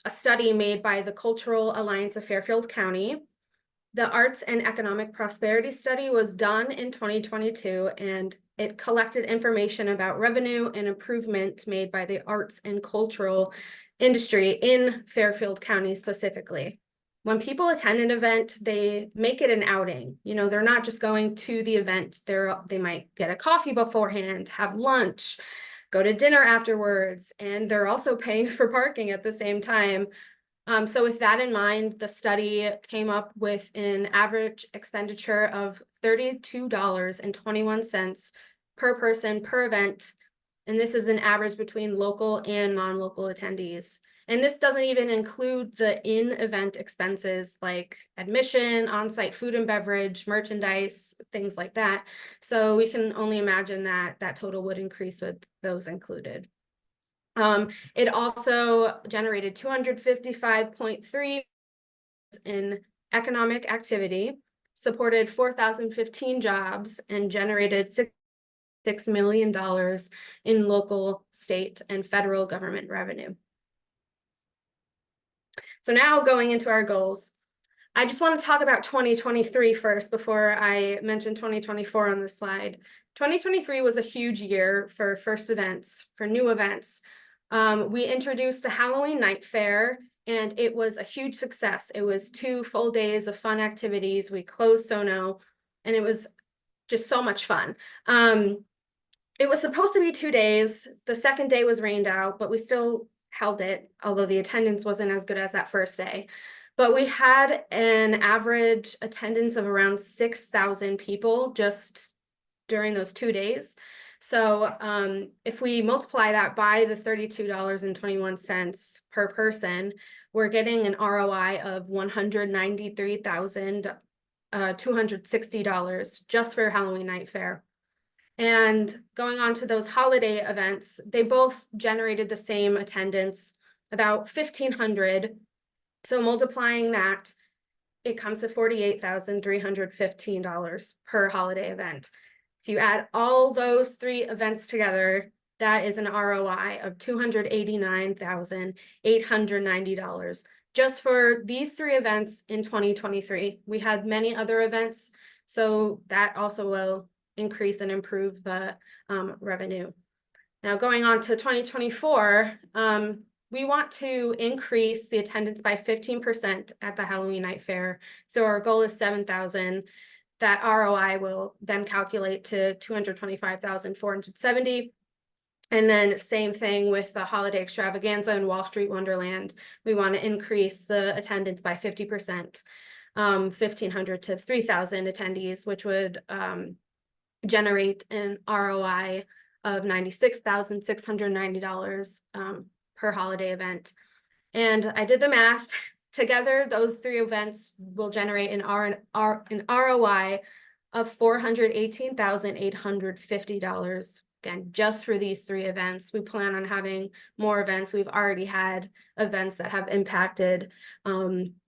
study made by the Cultural Alliance of Fairfield County. The Arts and Economic Prosperity Study was done in 2022, and it collected information about revenue and improvement made by the arts and cultural industry in Fairfield County specifically. When people attend an event, they make it an outing. They're not just going to the event. They might get a coffee beforehand, have lunch, go to dinner afterwards, and they're also paying for parking at the same time. So with that in mind, the study came up with an average expenditure of $32.21 per person per event. And this is an average between local and non-local attendees. And this doesn't even include the in-event expenses like admission, on-site food and beverage, merchandise, things like that. So we can only imagine that that total would increase with those included. It also generated 255.3 in economic activity, supported 4,015 jobs, and generated $6 million in local, state, and federal government revenue. So now going into our goals, I just want to talk about 2023 first before I mention 2024 on this slide. 2023 was a huge year for first events, for new events. We introduced the Halloween Night Fair, and it was a huge success. It was 2 full days of fun activities. We closed Sono, and it was just so much fun. It was supposed to be 2 days. The second day was rained out, but we still held it, although the attendance wasn't as good as that first day. But we had an average attendance of around 6,000 people just during those 2 days. So if we multiply that by the $32.21 per person, we're getting an ROI of $193,260 just for Halloween Night Fair. And going on to those holiday events, they both generated the same attendance, about 1,500. So multiplying that, it comes to $48,315 per holiday event. If you add all those 3 events together, that is an ROI of $289,890 just for these 3 events in 2023. We had many other events, so that also will increase and improve the revenue. Now going on to 2024, we want to increase the attendance by 15% at the Halloween Night Fair. So our goal is 7,000. That ROI will then calculate to $225,470. And then same thing with the holiday extravaganza and Wall Street Wonderland. We want to increase the attendance by 50%, 1,500 to 3,000 attendees, which would generate an ROI of $96,690 per holiday event. And I did the math. Together, those 3 events will generate an ROI of $418,850 Again, just for these 3 events. We plan on having more events. We've already had events that have impacted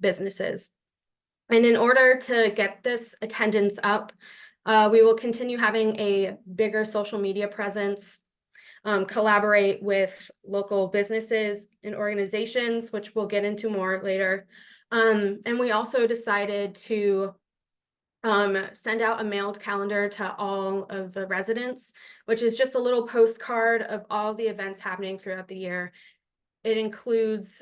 businesses. And in order to get this attendance up, we will continue having a bigger social media presence, collaborate with local businesses and organizations, which we'll get into more later. And we also decided to send out a mailed calendar to all of the residents, which is just a little postcard of all the events happening throughout the year. It includes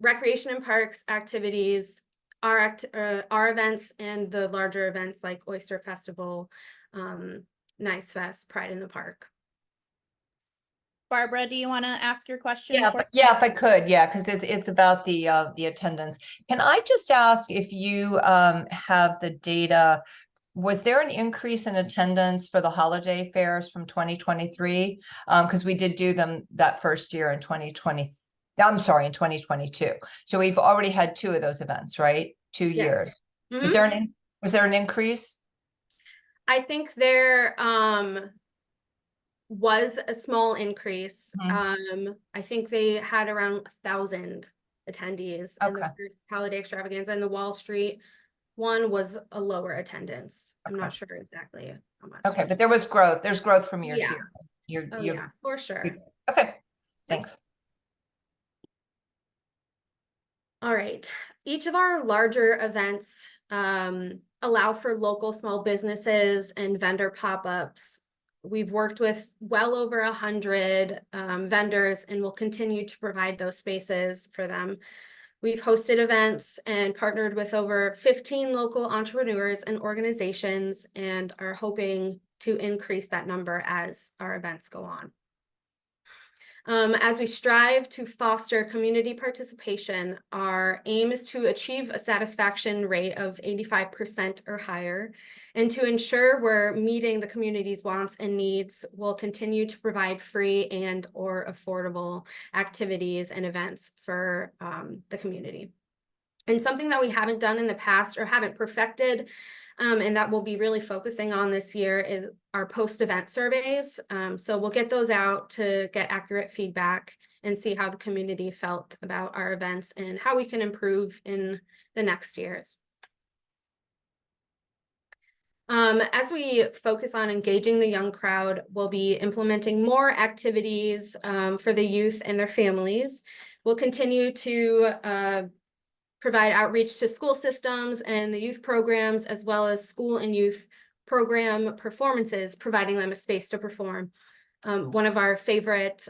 recreation and parks activities, our events, and the larger events like Oyster Festival, Nice Fest, Pride in the Park. Barbara, do you want to ask your question? Yeah, if I could, yeah, because it's about the attendance. Can I just ask if you have the data? Was there an increase in attendance for the holiday fairs from 2023? Because we did do them that first year in 2020. I'm sorry, in 2022. So we've already had 2 of those events, right? 2 years. Mhm. Was there an increase? I think there was a small increase. I think they had around 1,000 attendees in the first holiday extravaganza, and the Wall Street one was a lower attendance. I'm not sure exactly how much. Okay, but there was growth. There's growth from year to year. Yeah, for sure. Okay, thanks. All right. Each of our larger events allow for local small businesses and vendor pop-ups. We've worked with well over 100 vendors and will continue to provide those spaces for them. We've hosted events and partnered with over 15 local entrepreneurs and organizations and are hoping to increase that number as our events go on. As we strive to foster community participation, our aim is to achieve a satisfaction rate of 85% or higher. And to ensure we're meeting the community's wants and needs, we'll continue to provide free and or affordable activities and events for the community. And something that we haven't done in the past or haven't perfected, and that we'll be really focusing on this year, is our post-event surveys. So we'll get those out to get accurate feedback and see how the community felt about our events and how we can improve in the next years. As we focus on engaging the young crowd, we'll be implementing more activities for the youth and their families. We'll continue to provide outreach to school systems and the youth programs, as well as school and youth program performances, providing them a space to perform. One of our favorite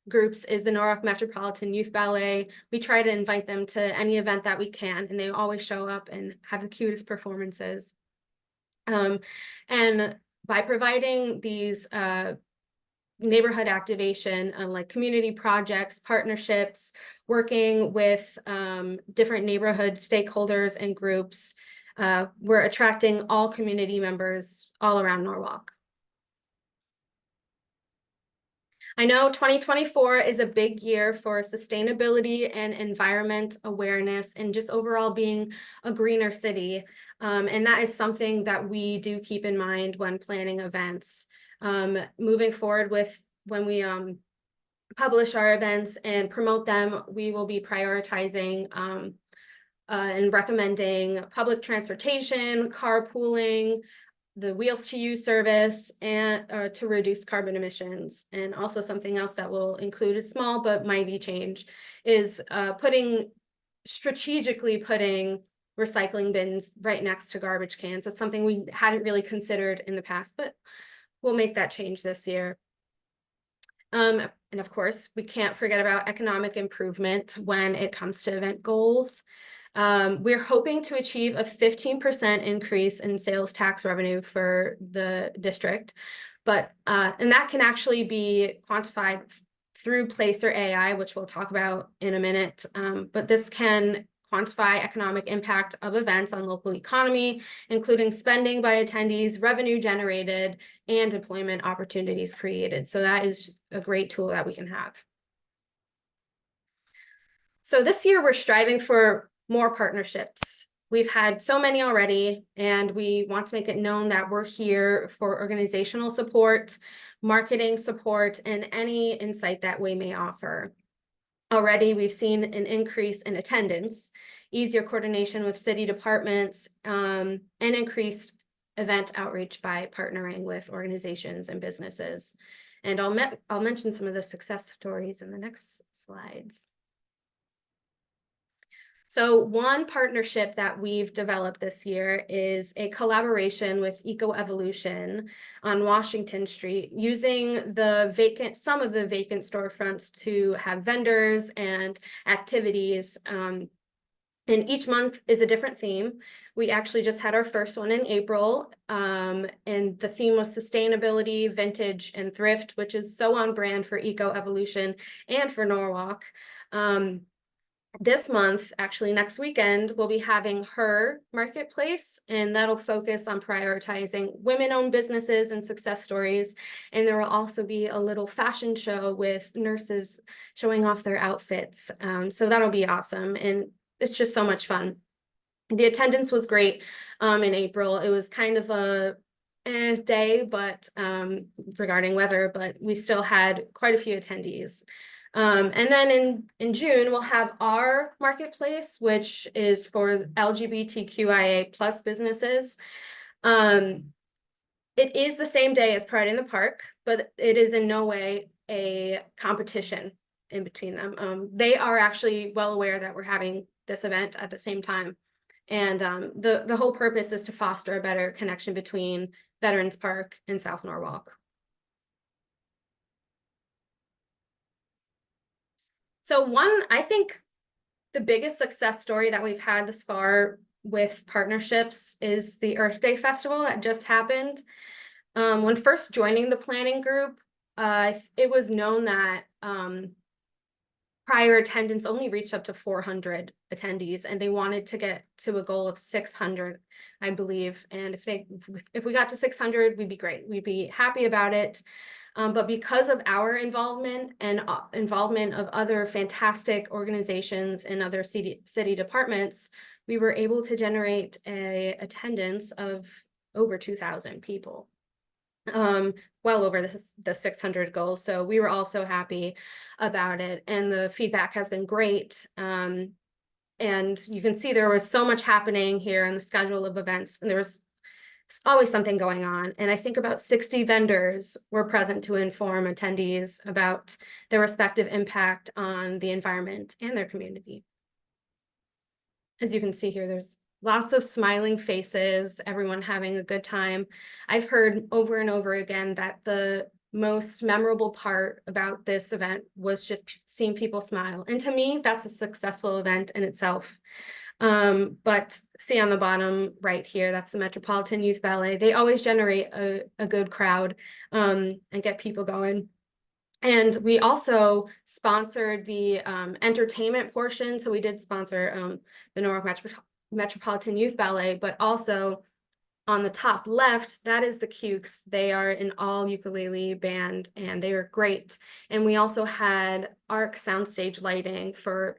groups is the Norwalk Metropolitan Youth Ballet. We try to invite them to any event that we can, and they always show up and have the cutest performances. And by providing these neighborhood activation, like community projects, partnerships, working with different neighborhood stakeholders and groups, we're attracting all community members all around Norwalk. I know 2024 is a big year for sustainability and environment awareness and just overall being a greener city. And that is something that we do keep in mind when planning events. Moving forward with when we publish our events and promote them, we will be prioritizing and recommending public transportation, carpooling, the Wheels to You service, and to reduce carbon emissions. And also something else that will include a small but mighty change is strategically putting recycling bins right next to garbage cans. That's something we hadn't really considered in the past, but we'll make that change this year. And of course, we can't forget about economic improvement when it comes to event goals. We're hoping to achieve a 15% increase in sales tax revenue for the district, but and that can actually be quantified through Placer AI, which we'll talk about in a minute. But this can quantify economic impact of events on local economy, including spending by attendees, revenue generated, and employment opportunities created. So that is a great tool that we can have. So this year we're striving for more partnerships. We've had so many already, and we want to make it known that we're here for organizational support, marketing support, and any insight that we may offer. Already, we've seen an increase in attendance, easier coordination with city departments, and increased event outreach by partnering with organizations and businesses. And I'll mention some of the success stories in the next slides. So one partnership that we've developed this year is a collaboration with Eco Evolution on Washington Street, using some of the vacant storefronts to have vendors and activities. And each month is a different theme. We actually just had our first one in April, and the theme was sustainability, vintage, and thrift, which is so on brand for Eco Evolution and for Norwalk. This month, actually next weekend, we'll be having her marketplace, and that'll focus on prioritizing women-owned businesses and success stories. And there will also be a little fashion show with nurses showing off their outfits. So that'll be awesome, and it's just so much fun. The attendance was great in April. It was kind of a day, but regarding weather, but we still had quite a few attendees. And then in June, we'll have our marketplace, which is for LGBTQIA plus businesses. It is the same day as Pride in the Park, but it is in no way a competition in between them. They are actually well aware that we're having this event at the same time. And the whole purpose is to foster a better connection between Veterans Park and South Norwalk. So I think the biggest success story that we've had this far with partnerships is the Earth Day Festival that just happened. When first joining the planning group, it was known that prior attendance only reached up to 400 attendees, and they wanted to get to a goal of 600, I believe. And if we got to 600, we'd be great. We'd be happy about it. But because of our involvement and involvement of other fantastic organizations and other city departments, we were able to generate an attendance of over 2,000 people, well over the 600 goal. So we were also happy about it, and the feedback has been great. And you can see there was so much happening here in the schedule of events, and there was always something going on. And I think about 60 vendors were present to inform attendees about their respective impact on the environment and their community. As you can see here, there's lots of smiling faces, everyone having a good time. I've heard over and over again that the most memorable part about this event was just seeing people smile. And to me, that's a successful event in itself. But see on the bottom right here, that's the Metropolitan Youth Ballet. They always generate a good crowd and get people going. And we also sponsored the entertainment portion. So we did sponsor the Norwalk Metropolitan Youth Ballet, but also on the top left, that is the Cukes. They are an all ukulele band, and they were great. And we also had ARC soundstage lighting for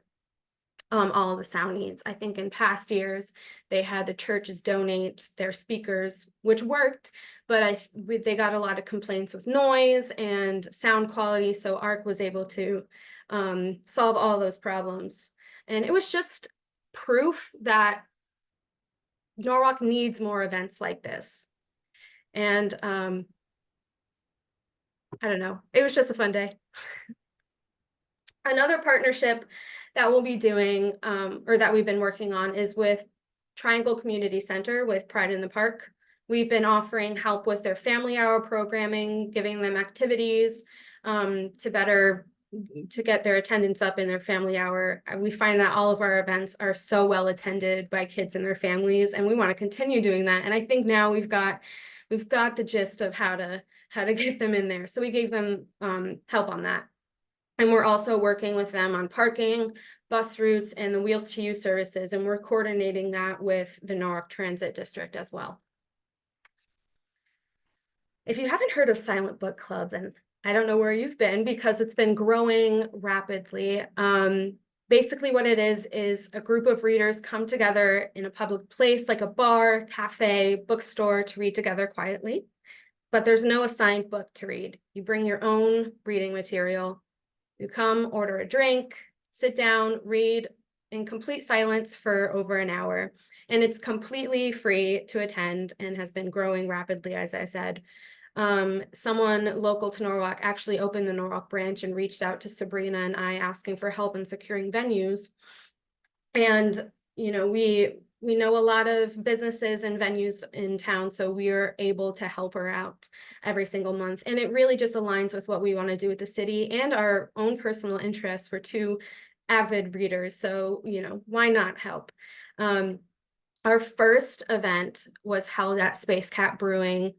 all of the sound needs. I think in past years, they had the churches donate their speakers, which worked, but they got a lot of complaints with noise and sound quality. So ARC was able to solve all those problems. And it was just proof that Norwalk needs more events like this. And I don't know, it was just a fun day. Another partnership that we'll be doing, or that we've been working on, is with Triangle Community Center with Pride in the Park. We've been offering help with their family hour programming, giving them activities to get their attendance up in their family hour. We find that all of our events are so well attended by kids and their families, and we want to continue doing that. And I think now we've got the gist of how to get them in there. So we gave them help on that. And we're also working with them on parking, bus routes, and the Wheels to You services. And we're coordinating that with the Norwalk Transit District as well. If you haven't heard of Silent Book Club, then I don't know where you've been, because it's been growing rapidly. Basically what it is a group of readers come together in a public place like a bar, cafe, bookstore to read together quietly. But there's no assigned book to read. You bring your own reading material. You come, order a drink, sit down, read in complete silence for over an hour. And it's completely free to attend and has been growing rapidly, as I said. Someone local to Norwalk actually opened the Norwalk branch and reached out to Sabrina and I asking for help in securing venues. And, you know, we know a lot of businesses and venues in town, so we are able to help her out every single month. And it really just aligns with what we want to do with the city and our own personal interests. We're two avid readers, so, you know, why not help? Our first event was held at Space Cat Brewing,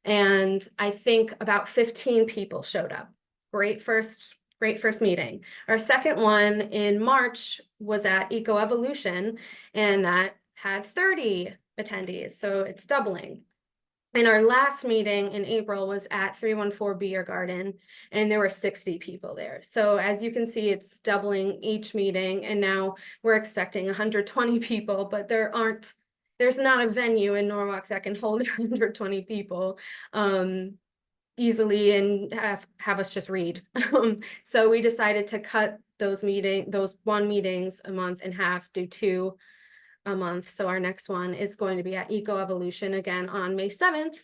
and I think about 15 people showed up. Great first meeting. Our second one in March was at Eco Evolution, and that had 30 attendees, so it's doubling. And our last meeting in April was at 314 Beer Garden, and there were 60 people there. So as you can see, it's doubling each meeting, and now we're expecting 120 people, but there's not a venue in Norwalk that can hold 120 people easily and have us just read. So we decided to cut those one meetings a month in half, do 2 a month. So our next one is going to be at Eco Evolution again on May 7th.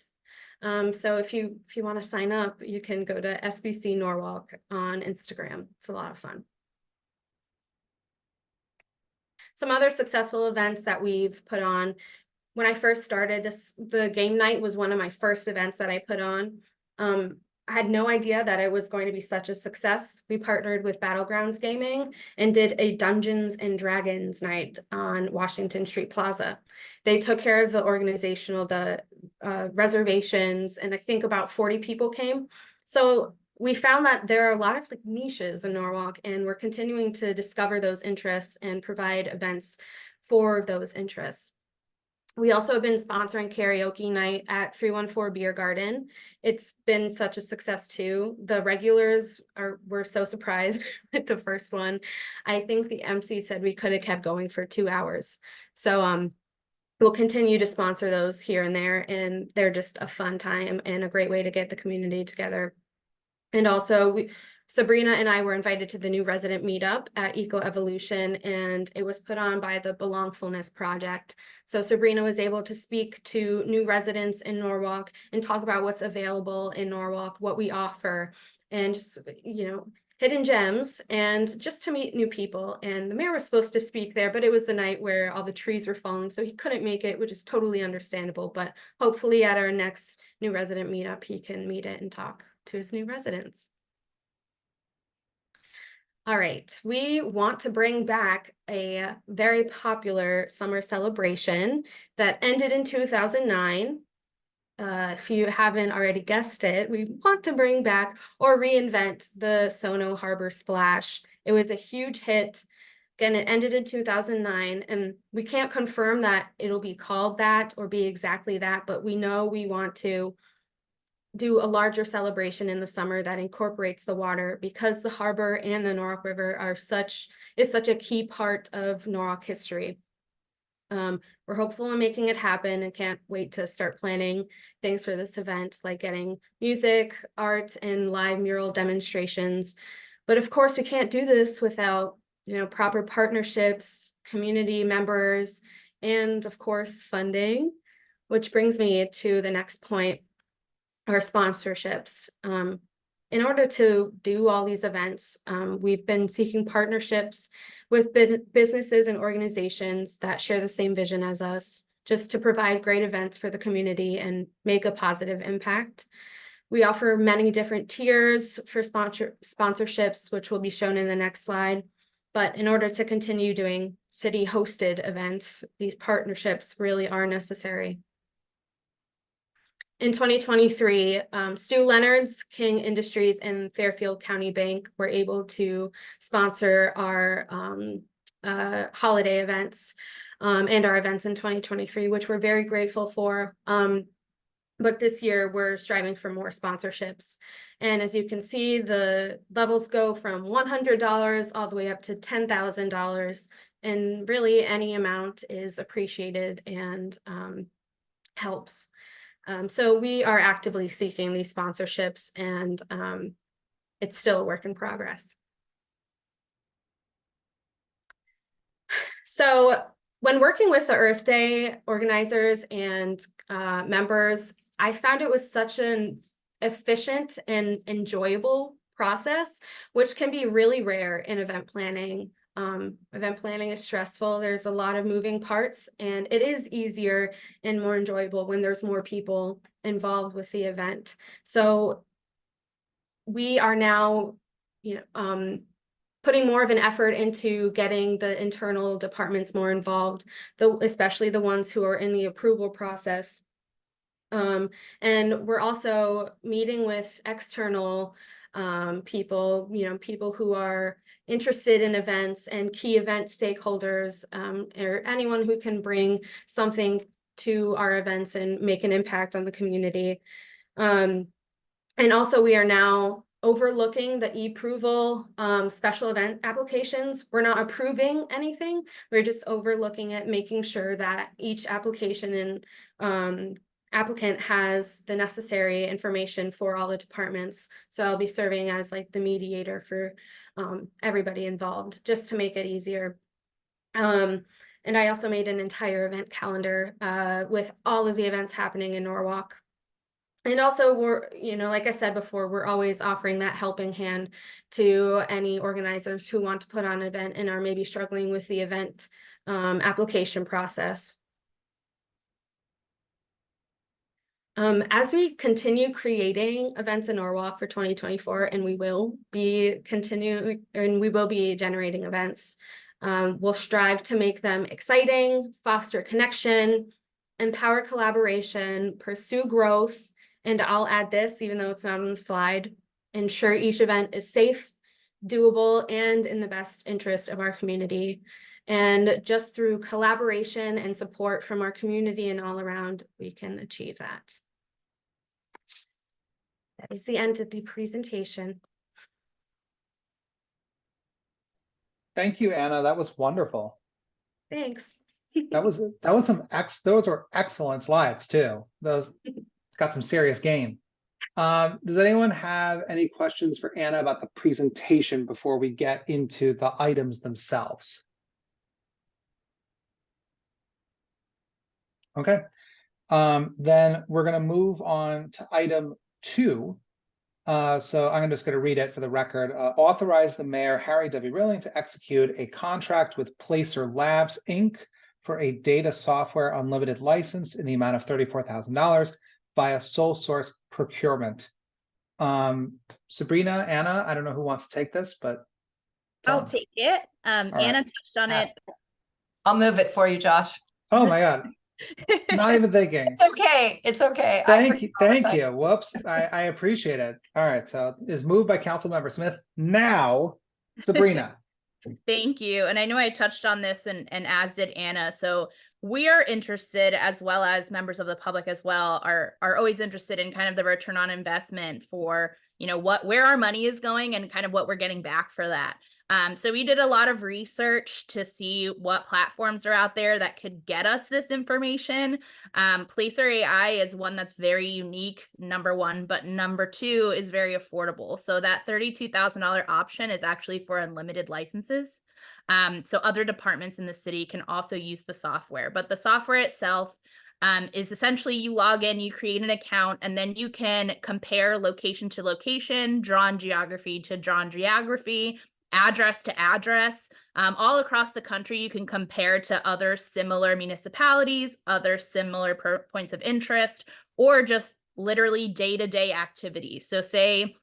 So if you want to sign up, you can go to SBC Norwalk on Instagram. It's a lot of fun. Some other successful events that we've put on. When I first started the game night was one of my first events that I put on. I had no idea that it was going to be such a success. We partnered with Battlegrounds Gaming and did a Dungeons and Dragons night on Washington Street Plaza. They took care of the reservations, and I think about 40 people came. So we found that there are a lot of niches in Norwalk, and we're continuing to discover those interests and provide events for those interests. We also have been sponsoring karaoke night at 314 Beer Garden. It's been such a success too. The regulars were so surprised with the first one. I think the MC said we could have kept going for 2 hours. So we'll continue to sponsor those here and there, and they're just a fun time and a great way to get the community together. And also Sabrina and I were invited to the new resident meetup at Eco Evolution, and it was put on by the Belongfulness Project. So Sabrina was able to speak to new residents in Norwalk and talk about what's available in Norwalk, what we offer, and just, you know, hidden gems, and just to meet new people. And the mayor was supposed to speak there, but it was the night where all the trees were falling, so he couldn't make it, which is totally understandable. But hopefully at our next new resident meetup, he can meet it and talk to his new residents. All right, we want to bring back a very popular summer celebration that ended in 2009. If you haven't already guessed it, we want to bring back or reinvent the Sono Harbor Splash. It was a huge hit. Again, it ended in 2009, and we can't confirm that it'll be called that or be exactly that, but we know we want to do a larger celebration in the summer that incorporates the water, because the harbor and the Norwalk River is such a key part of Norwalk history. We're hopeful in making it happen and can't wait to start planning things for this event, like getting music, art, and live mural demonstrations. But of course, we can't do this without, you know, proper partnerships, community members, and of course, funding, which brings me to the next point. Our sponsorships. In order to do all these events, we've been seeking partnerships with businesses and organizations that share the same vision as us, just to provide great events for the community and make a positive impact. We offer many different tiers for sponsorships, which will be shown in the next slide. But in order to continue doing city-hosted events, these partnerships really are necessary. In 2023, Stu Leonard's, King Industries, and Fairfield County Bank were able to sponsor our holiday events and our events in 2023, which we're very grateful for. But this year we're striving for more sponsorships. And as you can see, the levels go from $100 all the way up to $10,000. And really any amount is appreciated and helps. So we are actively seeking these sponsorships, and it's still a work in progress. So when working with the Earth Day organizers and members, I found it was such an efficient and enjoyable process, which can be really rare in event planning. Event planning is stressful. There's a lot of moving parts, and it is easier and more enjoyable when there's more people involved with the event. So we are now, putting more of an effort into getting the internal departments more involved, especially the ones who are in the approval process. And we're also meeting with external people, people who are interested in events and key event stakeholders, or anyone who can bring something to our events and make an impact on the community. And also we are now overlooking the e-approval special event applications. We're not approving anything. We're just overlooking it, making sure that each application and applicant has the necessary information for all the departments. So I'll be serving as like the mediator for everybody involved, just to make it easier. And I also made an entire event calendar with all of the events happening in Norwalk. And also we're, like I said before, we're always offering that helping hand to any organizers who want to put on an event and are maybe struggling with the event application process. As we continue creating events in Norwalk for 2024, and we will be generating events, we'll strive to make them exciting, foster connection, empower collaboration, pursue growth, and I'll add this, even though it's not on the slide, ensure each event is safe, doable, and in the best interest of our community. And just through collaboration and support from our community and all around, we can achieve that. That is the end of the presentation. Thank you, Anna. That was wonderful. Thanks. Those were excellent slides too. Those got some serious game. Does anyone have any questions for Anna about the presentation before we get into the items themselves? Okay, then we're going to move on to item 2. So I'm just going to read it for the record. Authorize the mayor, Harry W. Rilling, to execute a contract with Placer Labs, Inc. for a data software unlimited license in the amount of $34,000 via sole source procurement. Sabrina, Anna, I don't know who wants to take this, but I'll take it. right. Anna touched on it. I'll move it for you, Josh. Oh my God. Not even thinking. It's okay. It's okay. Thank you. Thank you. Whoops. I appreciate it. All right. So is moved by Councilmember Smith. Now, Sabrina. Thank you. And I know I touched on this and as did Anna. So we are interested, as well as members of the public as well, are always interested in kind of the return on investment for, where our money is going and kind of what we're getting back for that. So we did a lot of research to see what platforms are out there that could get us this information. Placer AI is one that's very unique, number one, but number 2 is very affordable. So that $32,000 option is actually for unlimited licenses. So other departments in the city can also use the software, but the software itself is essentially you log in, you create an account, and then you can compare location to location, drawn geography to drawn geography, address to address, all across the country. You can compare to other similar municipalities, other similar points of interest, or just literally day-to-day activities. So say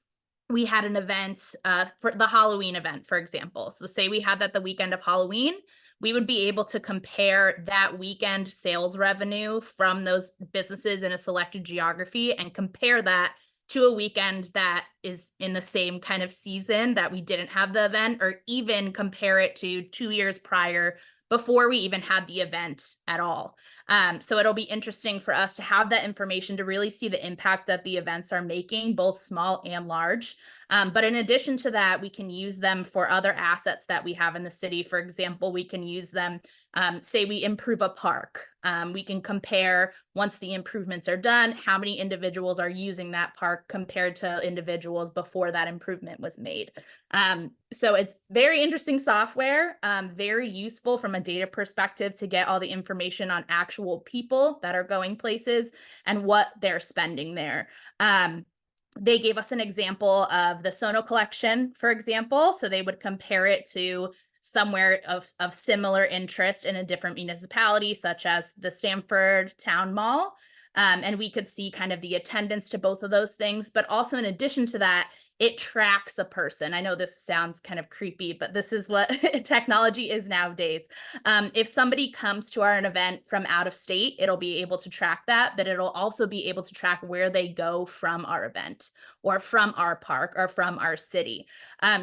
we had an event for the Halloween event, for example. So say we had that the weekend of Halloween, we would be able to compare that weekend sales revenue from those businesses in a selected geography and compare that to a weekend that is in the same kind of season that we didn't have the event, or even compare it to 2 years prior before we even had the event at all. So it'll be interesting for us to have that information to really see the impact that the events are making, both small and large. But in addition to that, we can use them for other assets that we have in the city. For example, we can use them, say we improve a park. We can compare, once the improvements are done, how many individuals are using that park compared to individuals before that improvement was made. So it's very interesting software, very useful from a data perspective to get all the information on actual people that are going places and what they're spending there. They gave us an example of the Sono collection, for example. So they would compare it to somewhere of similar interest in a different municipality, such as the Stamford Town Mall. And we could see kind of the attendance to both of those things. But also in addition to that, it tracks a person. I know this sounds kind of creepy, but this is what technology is nowadays. If somebody comes to our event from out of state, it'll be able to track that, but it'll also be able to track where they go from our event or from our park or from our city.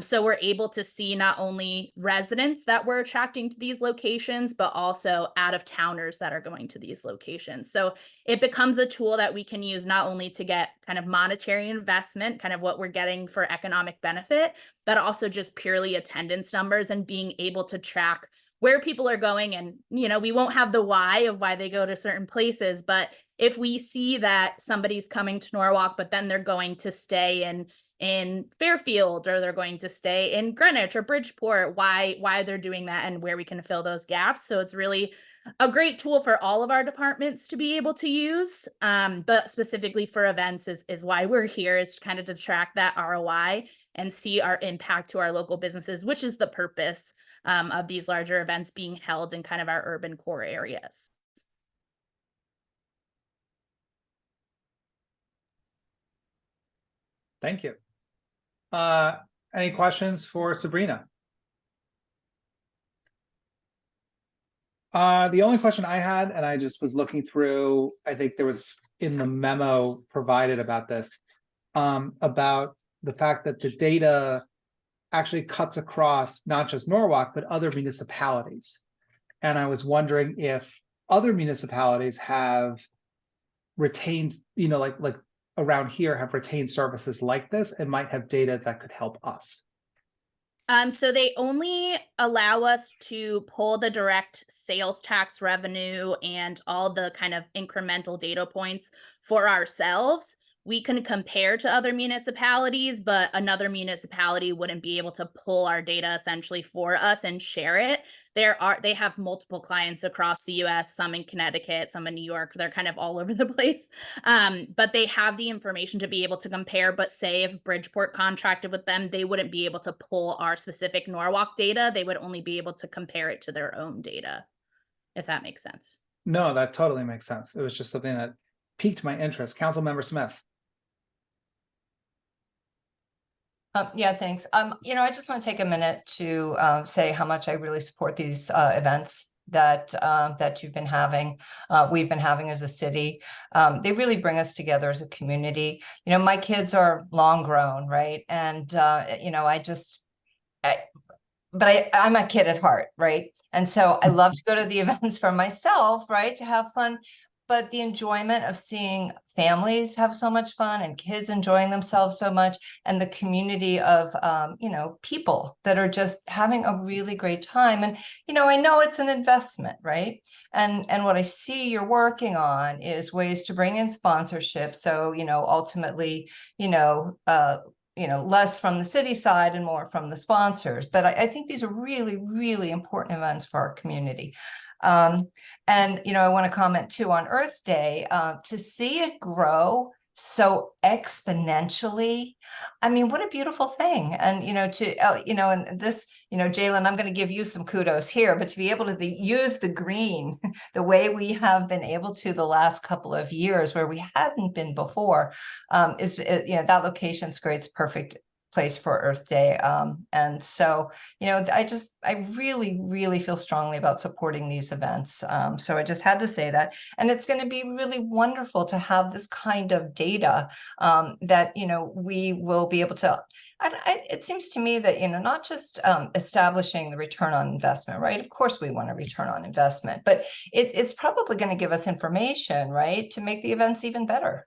So we're able to see not only residents that we're attracting to these locations, but also out-of-towners that are going to these locations. So it becomes a tool that we can use not only to get kind of monetary investment, kind of what we're getting for economic benefit, but also just purely attendance numbers and being able to track where people are going. And, you know, we won't have the why of why they go to certain places, but if we see that somebody's coming to Norwalk, but then they're going to stay in Fairfield, or they're going to stay in Greenwich or Bridgeport, why they're doing that and where we can fill those gaps. So it's really a great tool for all of our departments to be able to use, but specifically for events is why we're here, is kind of to track that ROI and see our impact to our local businesses, which is the purpose of these larger events being held in kind of our urban core areas. Thank you. Any questions for Sabrina? The only question I had, and I just was looking through, I think there was in the memo provided about this, about the fact that the data actually cuts across not just Norwalk, but other municipalities. And I was wondering if other municipalities have retained, you know, like around here have retained services like this and might have data that could help us. So they only allow us to pull the direct sales tax revenue and all the kind of incremental data points for ourselves. We can compare to other municipalities, but another municipality wouldn't be able to pull our data essentially for us and share it. They have multiple clients across the US, some in Connecticut, some in New York. They're kind of all over the place. But they have the information to be able to compare. But say if Bridgeport contracted with them, they wouldn't be able to pull our specific Norwalk data. They would only be able to compare it to their own data, if that makes sense. No, that totally makes sense. It was just something that piqued my interest. Councilmember Smith. Yeah, thanks. You know, I just want to take a minute to say how much I really support these events that you've been having, we've been having as a city. They really bring us together as a community. You know, my kids are long grown, right? And you know, I'm a kid at heart, right? And so I love to go to the events for myself, right, to have fun. But the enjoyment of seeing families have so much fun and kids enjoying themselves so much, and the community of, you know, people that are just having a really great time. And, you know it's an investment, right? And what I see you're working on is ways to bring in sponsorship. So, you know, ultimately, less from the city side and more from the sponsors. But I think these are really, really important events for our community. And, you know, I want to comment too on Earth Day, to see it grow so exponentially. I mean, what a beautiful thing. And, you know, and this, you know, Jalen, I'm going to give you some kudos here, but to be able to use the green the way we have been able to the last couple of years where we hadn't been before, that location creates perfect place for Earth Day. And so, you know, I really, really feel strongly about supporting these events. So I just had to say that. And it's going to be really wonderful to have this kind of data that, you know, we will be able to, it seems to me that, you know, not just establishing the return on investment, right? Of course, we want a return on investment, but it's probably going to give us information, right, to make the events even better.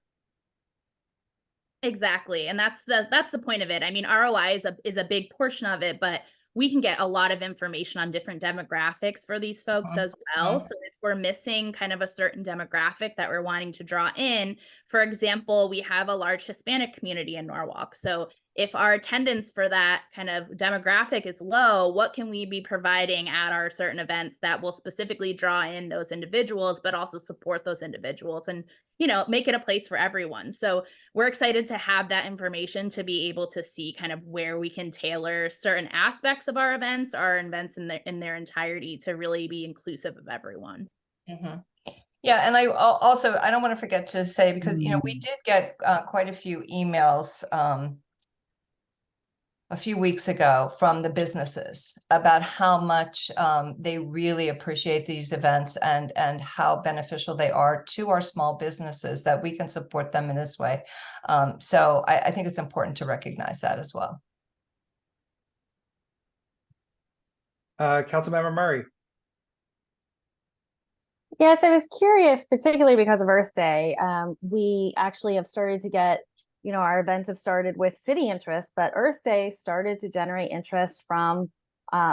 Exactly. And that's the point of it. I mean, ROI is a big portion of it, but we can get a lot of information on different demographics for these folks as well. So if we're missing kind of a certain demographic that we're wanting to draw in, for example, we have a large Hispanic community in Norwalk. So if our attendance for that kind of demographic is low, what can we be providing at our certain events that will specifically draw in those individuals, but also support those individuals and, you know, make it a place for everyone. So we're excited to have that information to be able to see kind of where we can tailor certain aspects of our events in their entirety to really be inclusive of everyone. Mm-hmm. Yeah, and I don't want to forget to say, because, you know, we did get quite a few emails a few weeks ago from the businesses about how much they really appreciate these events and how beneficial they are to our small businesses, that we can support them in this way. So I think it's important to recognize that as well. Councilmember Murray. Yes, I was curious, particularly because of Earth Day. We actually have started to get, you know, our events have started with city interest, but Earth Day started to generate interest from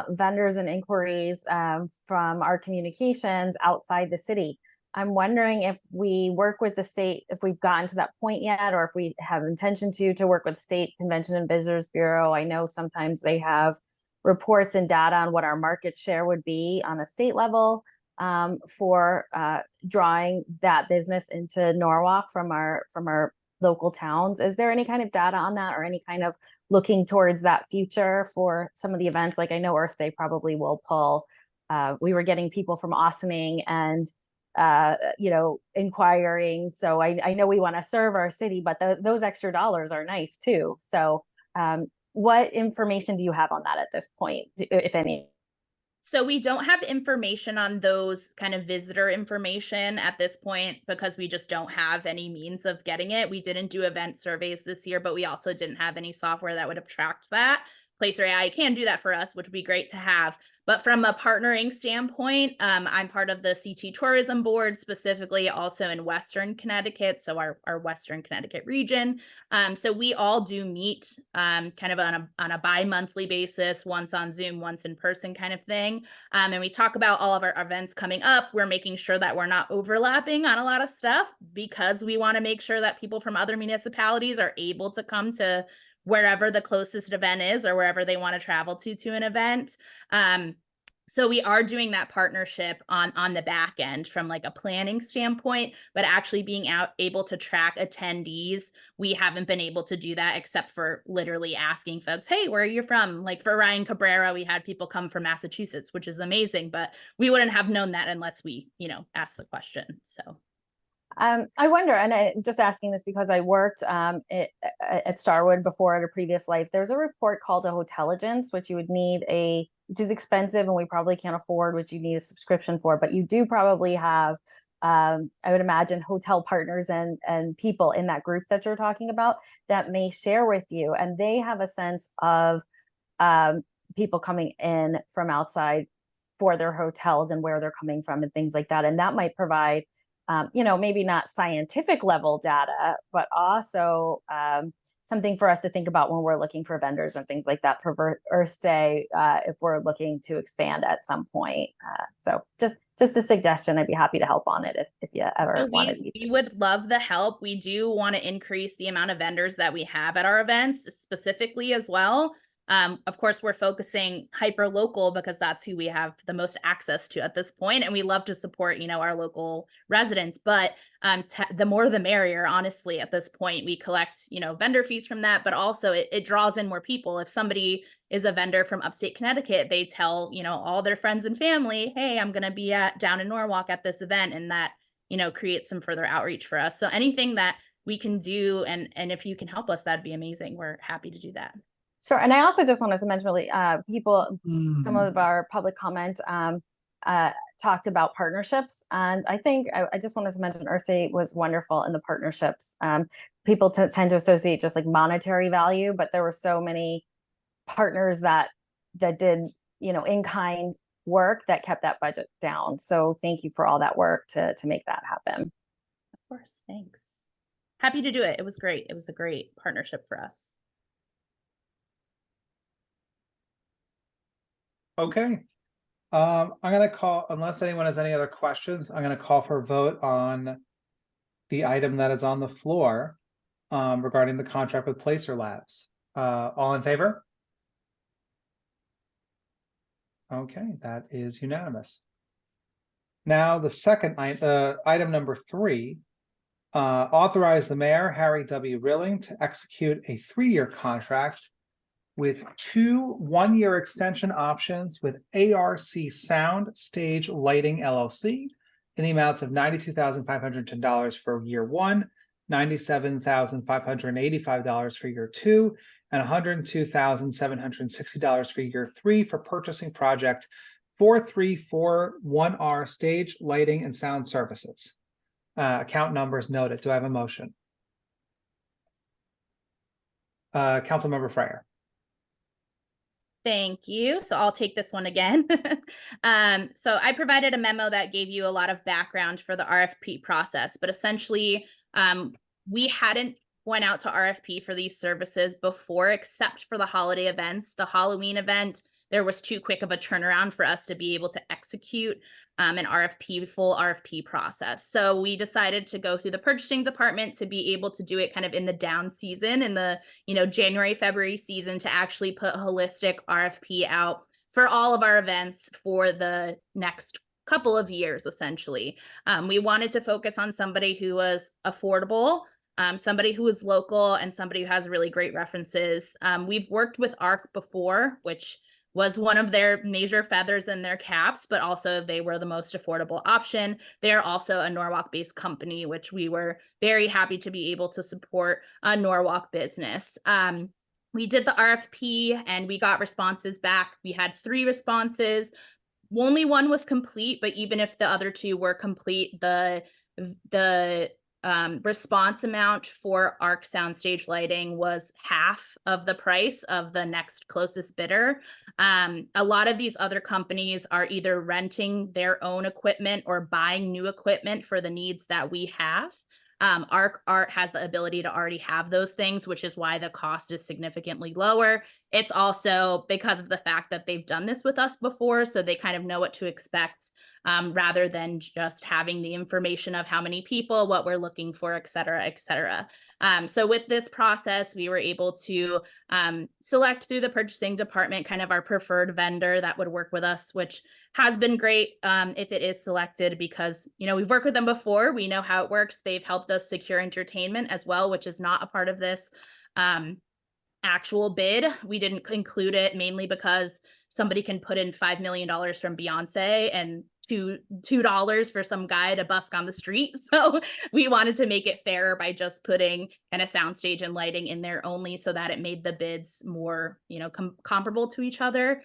vendors and inquiries from our communications outside the city. I'm wondering if we work with the state, if we've gotten to that point yet, or if we have intention to work with State Convention and Visitors Bureau. I know sometimes they have reports and data on what our market share would be on a state level for drawing that business into Norwalk from our local towns. Is there any kind of data on that, or any kind of looking towards that future for some of the events? Like, I know Earth Day probably will pull. We were getting people from Ossining and you know, inquiring. So I know we want to serve our city, but those extra dollars are nice too. So what information do you have on that at this point, if any? So we don't have information on those kind of visitor information at this point because we just don't have any means of getting it. We didn't do event surveys this year, but we also didn't have any software that would have tracked that. Placer AI can do that for us, which would be great to have. But from a partnering standpoint, I'm part of the CT Tourism Board, specifically also in Western Connecticut, so our Western Connecticut region. So we all do meet kind of on a bi-monthly basis, once on Zoom, once in person kind of thing. And we talk about all of our events coming up. We're making sure that we're not overlapping on a lot of stuff because we want to make sure that people from other municipalities are able to come to wherever the closest event is or wherever they want to travel to an event. So we are doing that partnership on the back end from like a planning standpoint, but actually being able to track attendees, we haven't been able to do that except for literally asking folks, hey, where are you from? Like for Ryan Cabrera, we had people come from Massachusetts, which is amazing, but we wouldn't have known that unless we, you know, asked the question. So I wonder, and I'm just asking this because I worked at Starwood before at a previous life. There's a report called a Hotelligence, which you would need which is expensive and we probably can't afford, which you need a subscription for, but you do probably have, I would imagine, hotel partners and people in that group that you're talking about that may share with you. And they have a sense of people coming in from outside for their hotels and where they're coming from and things like that. And that might provide you know, maybe not scientific level data, but also something for us to think about when we're looking for vendors and things like that for Earth Day, if we're looking to expand at some point. So just a suggestion. I'd be happy to help on it if you ever wanted me to. We would love the help. We do want to increase the amount of vendors that we have at our events specifically as well. Of course, we're focusing hyper local because that's who we have the most access to at this point, and we love to support, you know, our local residents. But the more the merrier, honestly. At this point, we collect, you know, vendor fees from that, but also it draws in more people. If somebody is a vendor from upstate Connecticut, they tell, you know, all their friends and family, hey, I'm going to be down in Norwalk at this event, and that, you know, creates some further outreach for us. So anything that we can do, and if you can help us, that'd be amazing. We're happy to do that. Sure. And I also just wanted to mention really, some Mm. of our public comment talked about partnerships. And I think I just wanted to mention Earth Day was wonderful in the partnerships. People tend to associate just like monetary value, but there were so many partners that did, in-kind work that kept that budget down. So thank you for all that work to make that happen. Of course, thanks. Happy to do it. It was great. It was a great partnership for us. Okay. I'm gonna call, unless anyone has any other questions, I'm gonna call for a vote on the item that is on the floor regarding the contract with Placer Labs. All in favor? Okay, that is unanimous. Now, the second item number 3, authorize the mayor, Harry W. Rilling, to execute a 3-year contract with 2 one-year extension options with ARC Sound Stage Lighting LLC in the amounts of $92,510 for year 1, $97,585 for year 2, and $102,760 for year 3 for purchasing project 4341R Stage Lighting and Sound Services. Account numbers noted. Do I have a motion? Councilmember Freyer. Thank you. So I'll take this one again. So I provided a memo that gave you a lot of background for the RFP process, but essentially we hadn't went out to RFP for these services before, except for the holiday events. The Halloween event, there was too quick of a turnaround for us to be able to execute an full RFP process. So we decided to go through the purchasing department to be able to do it kind of in the down season, in the January, February season, to actually put a holistic RFP out for all of our events for the next couple of years, essentially. We wanted to focus on somebody who was affordable, somebody who is local, and somebody who has really great references. We've worked with ARC before, which was one of their major feathers in their caps, but also they were the most affordable option. They're also a Norwalk-based company, which we were very happy to be able to support a Norwalk business. We did the RFP and we got responses back. We had 3 responses. Only 1 was complete, but even if the other 2 were complete, the response amount for ARC Soundstage Lighting was half of the price of the next closest bidder. A lot of these other companies are either renting their own equipment or buying new equipment for the needs that we have. ARC has the ability to already have those things, which is why the cost is significantly lower. It's also because of the fact that they've done this with us before, so they kind of know what to expect, rather than just having the information of how many people, what we're looking for, et cetera, et cetera. So with this process, we were able to select through the purchasing department kind of our preferred vendor that would work with us, which has been great if it is selected, because we've worked with them before. We know how it works. They've helped us secure entertainment as well, which is not a part of this actual bid. We didn't include it mainly because somebody can put in $5 million from Beyonce and $2 for some guy to busk on the street. So we wanted to make it fairer by just putting kind of soundstage and lighting in there only, so that it made the bids more, comparable to each other.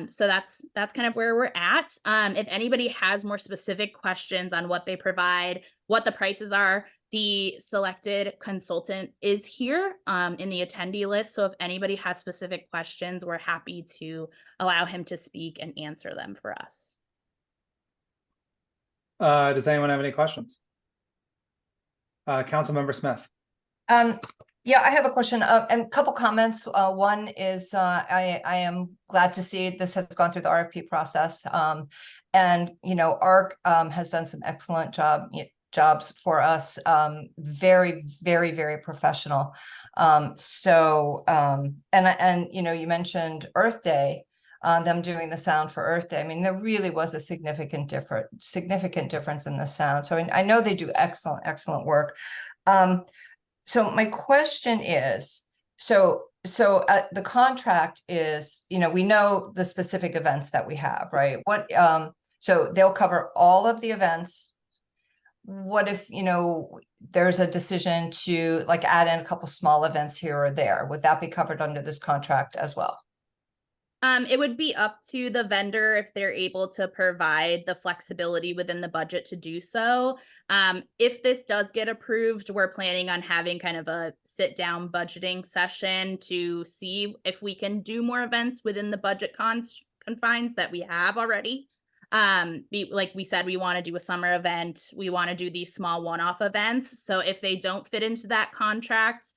So that's kind of where we're at. If anybody has more specific questions on what they provide, what the prices are, the selected consultant is here in the attendee list. So if anybody has specific questions, we're happy to allow him to speak and answer them for us. Does anyone have any questions? Councilmember Smith. Yeah, I have a question and a couple comments. One is I am glad to see this has gone through the RFP process. And ARC has done some excellent jobs for us. Very, very, very professional. And you mentioned Earth Day. Them doing the sound for Earth Day. I mean, there really was a significant difference in the sound. So I know they do excellent work. So my question is, so the contract is, we know the specific events that we have, right? So they'll cover all of the events. what if, you know, there's a decision to like add in a couple small events here or there? Would that be covered under this contract as well? It would be up to the vendor if they're able to provide the flexibility within the budget to do so. If this does get approved, we're planning on having kind of a sit down budgeting session to see if we can do more events within the budget confines that we have already. Like we said, we want to do a summer event. We want to do these small one-off events. So if they don't fit into that contract,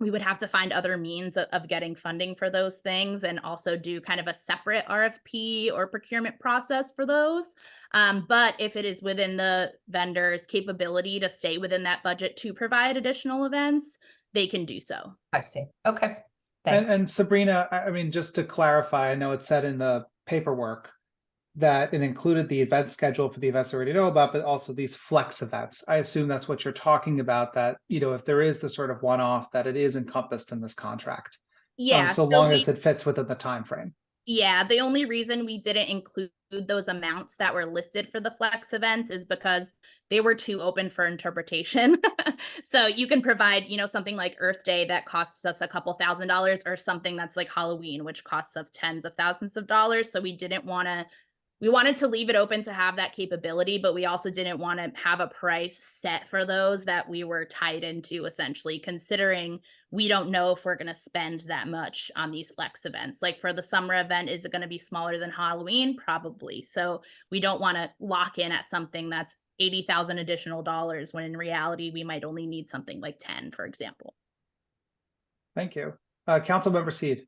we would have to find other means of getting funding for those things and also do kind of a separate RFP or procurement process for those. But if it is within the vendor's capability to stay within that budget to provide additional events, they can do so. I see. Okay. Thanks. And Sabrina, I mean, just to clarify, I know it said in the paperwork that it included the event schedule for the events I already know about, but also these flex events. I assume that's what you're talking about, that, you know, if there is the sort of one-off, that it is encompassed in this contract. Yeah. So long as it fits within the time frame. Yeah, the only reason we didn't include those amounts that were listed for the flex events is because they were too open for interpretation. So you can provide, you know, something like Earth Day that costs us a couple $1,000s, or something that's like Halloween, which costs us tens of thousands of dollars. So we wanted to leave it open to have that capability, but we also didn't want to have a price set for those that we were tied into, essentially, considering we don't know if we're going to spend that much on these flex events. Like for the summer event, is it going to be smaller than Halloween? Probably. So we don't want to lock in at something that's $80,000 additional dollars when in reality, we might only need something like 10, for example. Thank you. Councilmember Seed.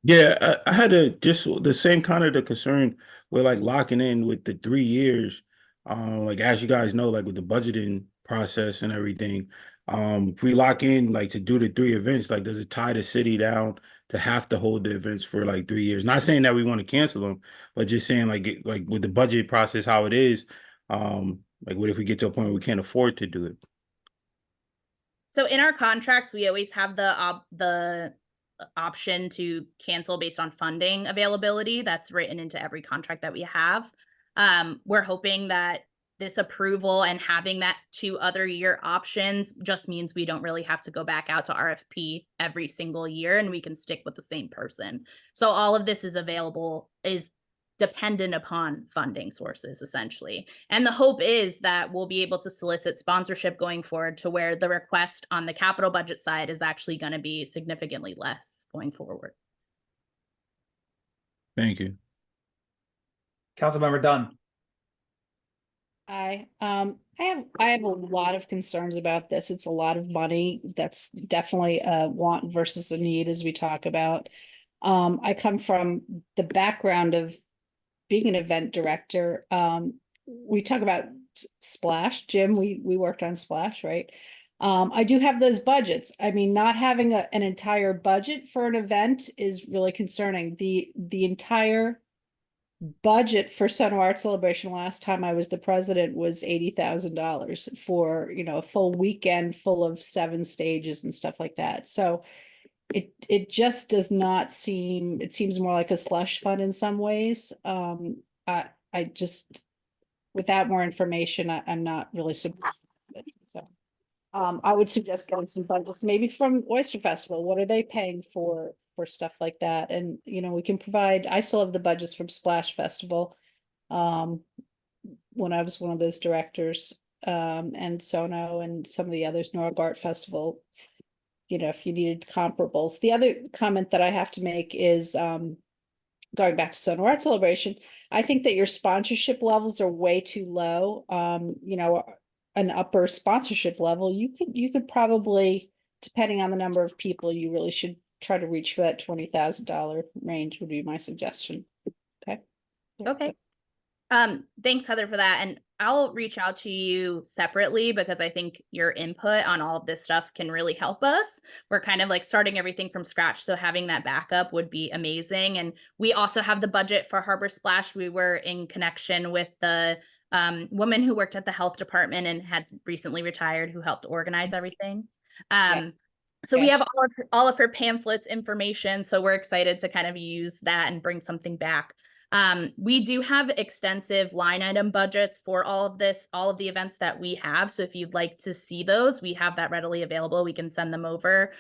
Yeah, I had just the same kind of the concern with like locking in with the 3 years. Like as you guys know, like with the budgeting process and everything, if we lock in like to do the 3 events, like does it tie the city down to have to hold the events for like 3 years? Not saying that we want to cancel them, but just saying like like with the budget process how it is, like what if we get to a point where we can't afford to do it? So in our contracts, we always have the option to cancel based on funding availability. That's written into every contract that we have. We're hoping that this approval and having that 2 other year options just means we don't really have to go back out to RFP every single year, and we can stick with the same person. So all of this is dependent upon funding sources, essentially. And the hope is that we'll be able to solicit sponsorship going forward to where the request on the capital budget side is actually going to be significantly less going forward. Thank you. Councilmember Dunn. I have a lot of concerns about this. It's a lot of money. That's definitely a want versus a need, as we talk about. I come from the background of being an event director. We talk about Splash, Jim. We worked on Splash, right? I do have those budgets. I mean, not having an entire budget for an event is really concerning. The entire budget for Sono Art Celebration last time I was the president was $80,000 for, you know, a full weekend full of 7 stages and stuff like that. So it just does not seem, it seems more like a slush fund in some ways. I just, without more information, I'm not really supportive of it. So I would suggest getting some budgets, maybe from Oyster Festival. What are they paying for stuff like that? And, you know, we can provide, I still have the budgets from Splash Festival when I was one of those directors, and Sono and some of the others, Norwalk Art Festival, you know, if you needed comparables. The other comment that I have to make is going back to Sono Art Celebration, I think that your sponsorship levels are way too low. You know, an upper sponsorship level, you could probably, depending on the number of people, you really should try to reach for that $20,000 range would be my suggestion. Okay. Okay. Thanks, Heather, for that. And I'll reach out to you separately because I think your input on all of this stuff can really help us. We're kind of like starting everything from scratch. So having that backup would be amazing. And we also have the budget for Harbor Splash. We were in connection with the woman who worked at the health department and had recently retired, who helped organize everything. So we have all of her pamphlets, information. So we're excited to kind of use that and bring something back. We do have extensive line item budgets for all of this, all of the events that we have. So if you'd like to see those, we have that readily available. We can send them over.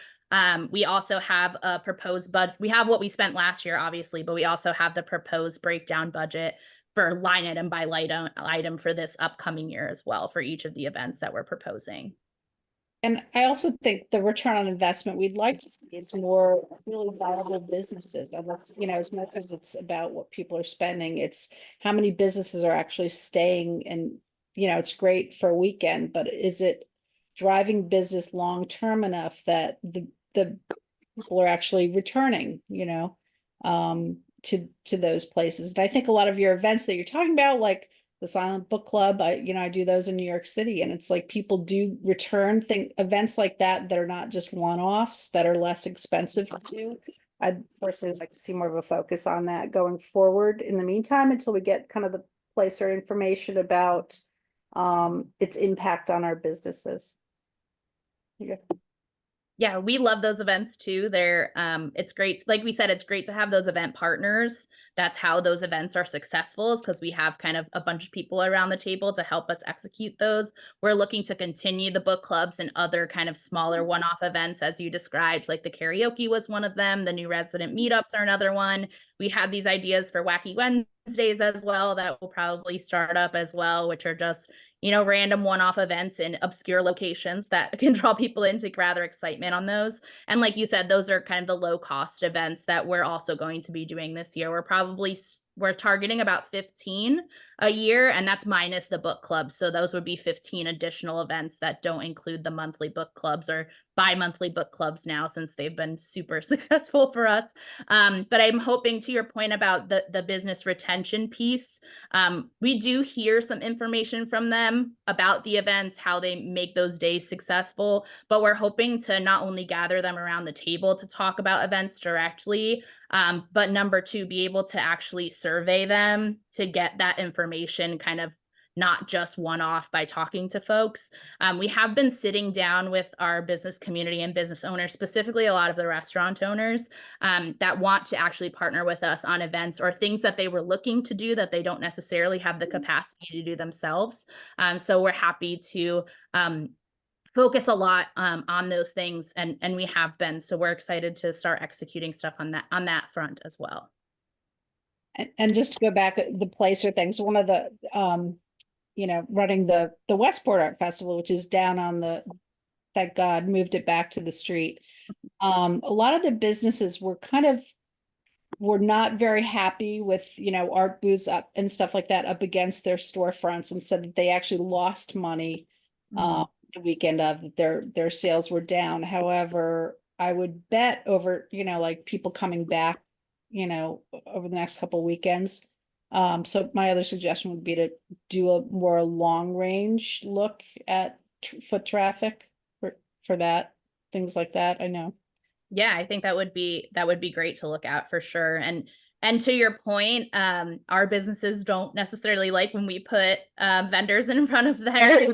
We also have a proposed budget. We have what we spent last year, obviously, but we also have the proposed breakdown budget for line item by line item for this upcoming year as well for each of the events that we're proposing. And I also think the return on investment we'd like to see is more really viable businesses. I'd like to, you know, as much as it's about what people are spending, it's how many businesses are actually staying. And, you know, it's great for a weekend, but is it driving business long-term enough that the people are actually returning, you know, to those places? And I think a lot of your events that you're talking about, like the Silent Book Club, I do those in New York City, and it's like people do return events like that are not just one-offs, that are less expensive to do. I'd personally like to see more of a focus on that going forward in the meantime, until we get kind of the place or information about its impact on our businesses. Yeah. Yeah, we love those events too. They're it's great. Like we said, it's great to have those event partners. That's how those events are successful, is because we have kind of a bunch of people around the table to help us execute those. We're looking to continue the book clubs and other kind of smaller one-off events, as you described, like the karaoke was one of them. The new resident meetups are another one. We had these ideas for Wacky Wednesdays as well that will probably start up as well, which are just, you know, random one-off events in obscure locations that can draw people in to gather excitement on those. And like you said, those are kind of the low-cost events that we're also going to be doing this year. We're targeting about 15 a year, and that's minus the book clubs. So those would be 15 additional events that don't include the monthly book clubs or bi-monthly book clubs now, since they've been super successful for us. But I'm hoping, to your point about the business retention piece, we do hear some information from them about the events, how they make those days successful, but we're hoping to not only gather them around the table to talk about events directly, but number two, be able to actually survey them to get that information kind of not just one-off by talking to folks. We have been sitting down with our business community and business owners, specifically a lot of the restaurant owners that want to actually partner with us on events or things that they were looking to do that they don't necessarily have the capacity to do themselves. So we're happy to focus a lot on those things, and we have been. So we're excited to start executing stuff on that front as well. And just to go back, the placer things, one of the running the Westport Art Festival, which is down on thank God, moved it back to the street. A lot of the businesses were not very happy with, art booths up and stuff like that up against their storefronts, and said that they actually lost money the weekend of their sales were down. However, I would bet over, like people coming back, over the next couple of weekends. So my other suggestion would be to do a more long range look at foot traffic for that, things like that. I know. Yeah, I think that would be great to look at for sure. And to your point, our businesses don't necessarily like when we put vendors in front of their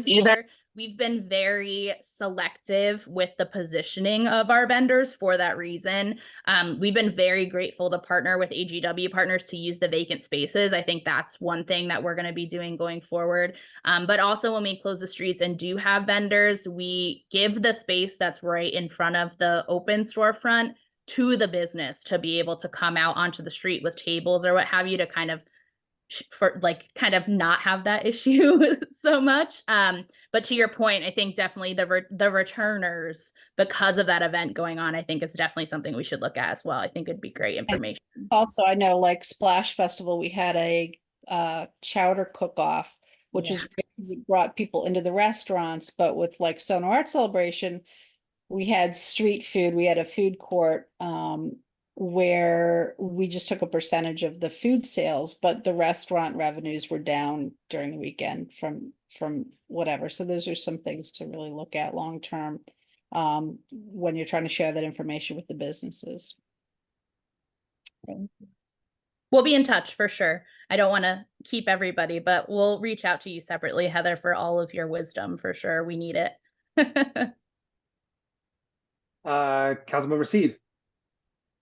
either. We've been very selective with the positioning of our vendors for that reason. We've been very grateful to partner with AGW partners to use the vacant spaces. I think that's one thing that we're going to be doing going forward. But also when we close the streets and do have vendors, we give the space that's right in front of the open storefront to the business to be able to come out onto the street with tables or what have you, to kind of not have that issue so much. But to your point, I think definitely the returners, because of that event going on, I think it's definitely something we should look at as well. I think it'd be great information. And also, I know, like Splash Festival, we had a chowder cook-off, which was great because it brought people into the restaurants. But with like Sono Art Celebration, we had street food. We had a food court where we just took a percentage of the food sales, but the restaurant revenues were down during the weekend from whatever. So those are some things to really look at long term when you're trying to share that information with the businesses. We'll be in touch for sure. I don't want to keep everybody, but we'll reach out to you separately, Heather, for all of your wisdom for sure. We need it. Councilmember Seed.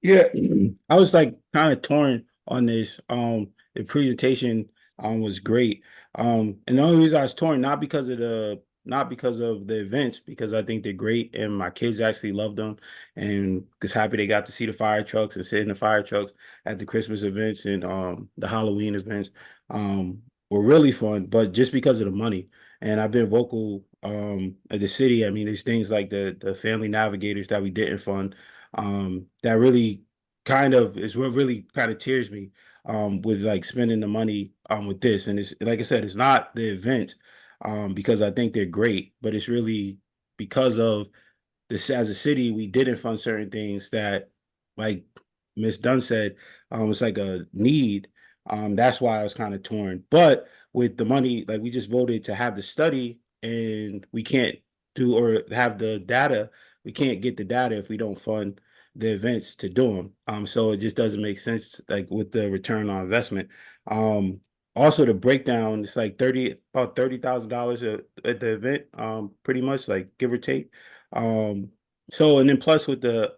Yeah, I was like kind of torn on this. The presentation was great. And the only reason I was torn, not because of the events, because I think they're great and my kids actually love them, and just happy they got to see the fire trucks and sit in the fire trucks at the Christmas events and the Halloween events were really fun, but just because of the money. And I've been vocal at the city. I mean, there's things like the family navigators that we didn't fund that really kind of is what really kind of tears me with like spending the money with this. And it's like I said, it's not the event because I think they're great, but it's really because of this as a city, we didn't fund certain things that, like Ms. Dunn said, it's like a need. That's why I was kind of torn. But with the money, like we just voted to have the study and we can't do or have the data, we can't get the data if we don't fund the events to do them. So it just doesn't make sense, like with the return on investment. Also the breakdown, it's like about $30,000 at the event, pretty much, like give or take. So and then plus with the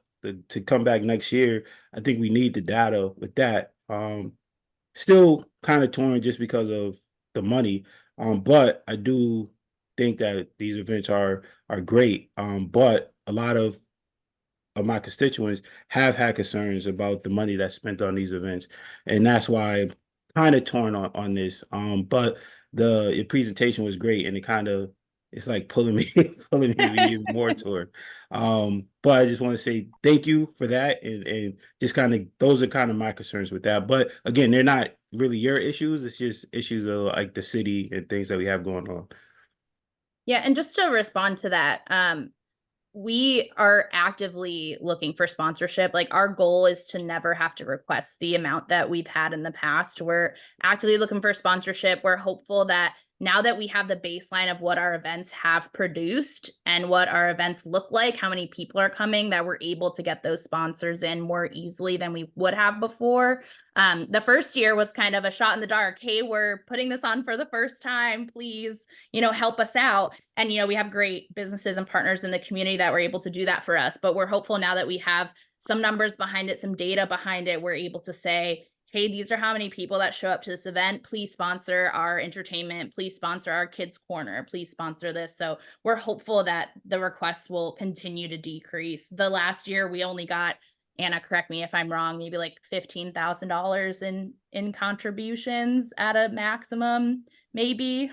to come back next year, I think we need the data with that. Still kind of torn just because of the money. But I do think that these events are great. But a lot of my constituents have had concerns about the money that's spent on these events, and that's why I'm kind of torn on this. But the presentation was great, and it's like pulling me even more toward. But I just want to say thank you for that, and just kind of those are kind of my concerns with that. But again, they're not really your issues. It's just issues of like the city and things that we have going on. Yeah, and just to respond to that, we are actively looking for sponsorship. Like our goal is to never have to request the amount that we've had in the past. We're actively looking for sponsorship. We're hopeful that now that we have the baseline of what our events have produced and what our events look like, how many people are coming, that we're able to get those sponsors in more easily than we would have before. The first year was kind of a shot in the dark. Hey, we're putting this on for the first time. Please, help us out. And, we have great businesses and partners in the community that were able to do that for us. But we're hopeful now that we have some numbers behind it, some data behind it, we're able to say, hey, these are how many people that show up to this event. Please sponsor our entertainment. Please sponsor our kids' corner. Please sponsor this. So we're hopeful that the requests will continue to decrease. The last year, we only got, Anna, correct me if I'm wrong, maybe like $15,000 in contributions at a maximum, maybe.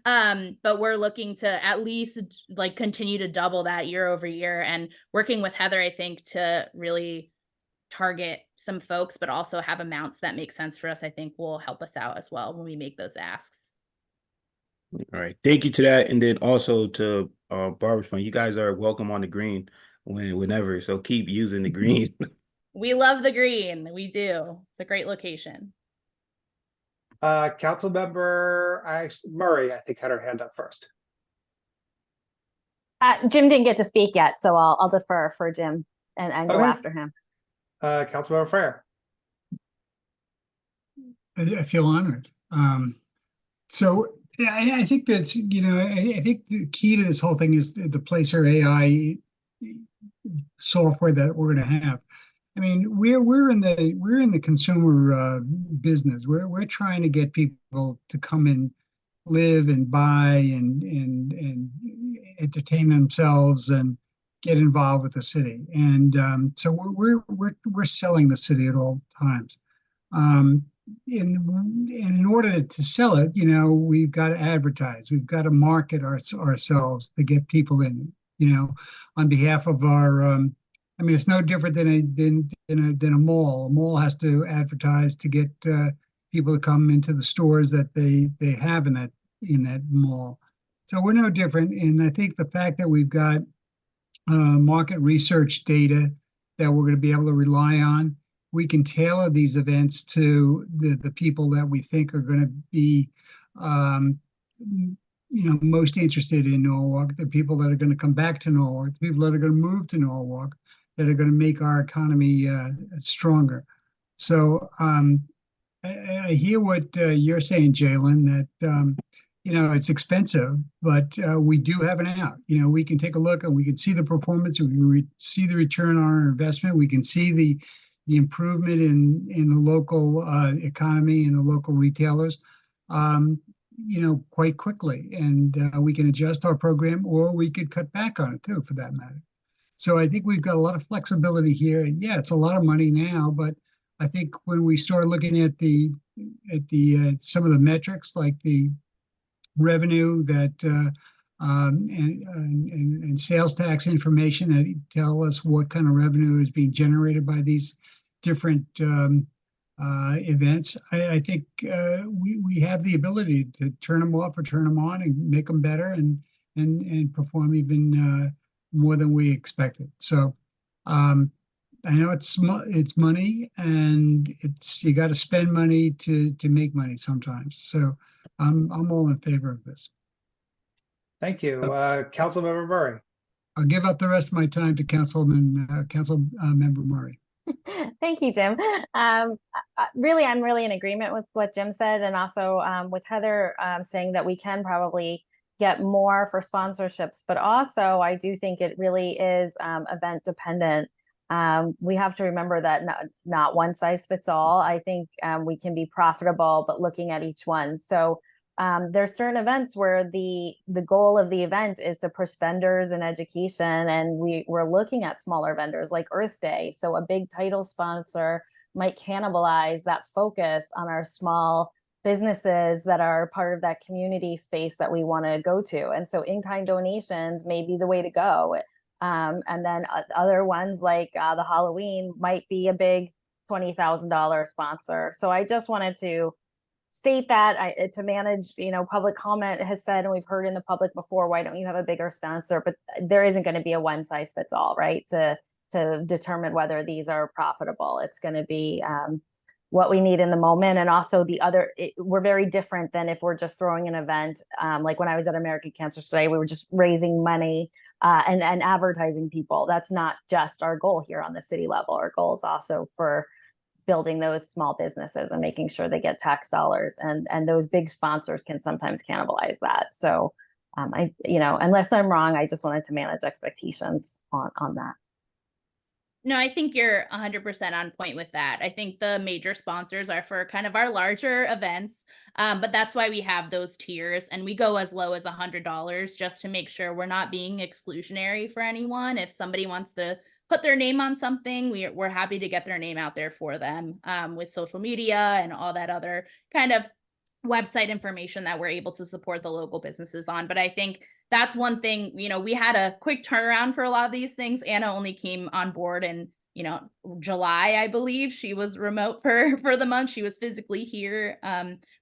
But we're looking to at least like continue to double that year over year, and working with Heather, I think, to really target some folks, but also have amounts that make sense for us, I think will help us out as well when we make those asks. All right. Thank you to that. And then also to Barbara's point, you guys are welcome on the green whenever. So keep using the green. We love the green. We do. It's a great location. Councilmember Murray, I think, had her hand up first. Jim didn't get to speak yet, so I'll defer for Jim and go Okay. after him. Councilmember Freyer. I feel honored. So yeah, I think that's, I think the key to this whole thing is the Placer AI software that we're going to have. I mean, we're in the consumer business. We're trying to get people to come and live and buy and entertain themselves and get involved with the city. And so we're selling the city at all times. In order to sell it, we've got to advertise. We've got to market ourselves to get people in. On behalf of our. I mean, it's no different than a mall. A mall has to advertise to get people to come into the stores that they have in that mall. So we're no different. And I think the fact that we've got market research data that we're going to be able to rely on, we can tailor these events to the people that we think are going to be, most interested in Norwalk, the people that are going to come back to Norwalk, the people that are going to move to Norwalk, that are going to make our economy stronger. So I hear what you're saying, Jalen, that it's expensive, but we do have an out. We can take a look and we can see the performance. We can see the return on our investment. We can see the the improvement in the local economy and the local retailers, quite quickly. And we can adjust our program, or we could cut back on it too, for that matter. So I think we've got a lot of flexibility here. And yeah, it's a lot of money now, but I think when we start looking at the some of the metrics, like the revenue that and sales tax information that tell us what kind of revenue is being generated by these different events, I think we have the ability to turn them off or turn them on and make them better and perform even more than we expected. So I know it's money, and you got to spend money to make money sometimes. So I'm all in favor of this. Thank you. Councilmember Murray. I'll give up the rest of my time to Council Member Murray. Thank you, Jim. Really, I'm really in agreement with what Jim said, and also with Heather saying that we can probably get more for sponsorships, but also I do think it really is event dependent. We have to remember that not one size fits all. I think we can be profitable, but looking at each one. So there's certain events where the goal of the event is to push vendors and education, and we're looking at smaller vendors like Earth Day. So a big title sponsor might cannibalize that focus on our small businesses that are part of that community space that we want to go to. And so in-kind donations may be the way to go. And then other ones like the Halloween might be a big $20,000 sponsor. So I just wanted to state that to manage, public comment has said, and we've heard in the public before, why don't you have a bigger sponsor? But there isn't going to be a one size fits all, right? To determine whether these are profitable. It's going to be what we need in the moment. And also we're very different than if we're just throwing an event. Like when I was at American Cancer Society, we were just raising money and advertising people. That's not just our goal here on the city level. Our goal is also for building those small businesses and making sure they get tax dollars, and those big sponsors can sometimes cannibalize that. So unless I'm wrong, I just wanted to manage expectations on that. No, I think you're 100% on point with that. I think the major sponsors are for kind of our larger events, but that's why we have those tiers, and we go as low as $100 just to make sure we're not being exclusionary for anyone. If somebody wants to put their name on something, we're happy to get their name out there for them with social media and all that other kind of website information that we're able to support the local businesses on. But I think that's one thing, we had a quick turnaround for a lot of these things. Anna only came on board in, July, I believe. She was remote for the month. She was physically here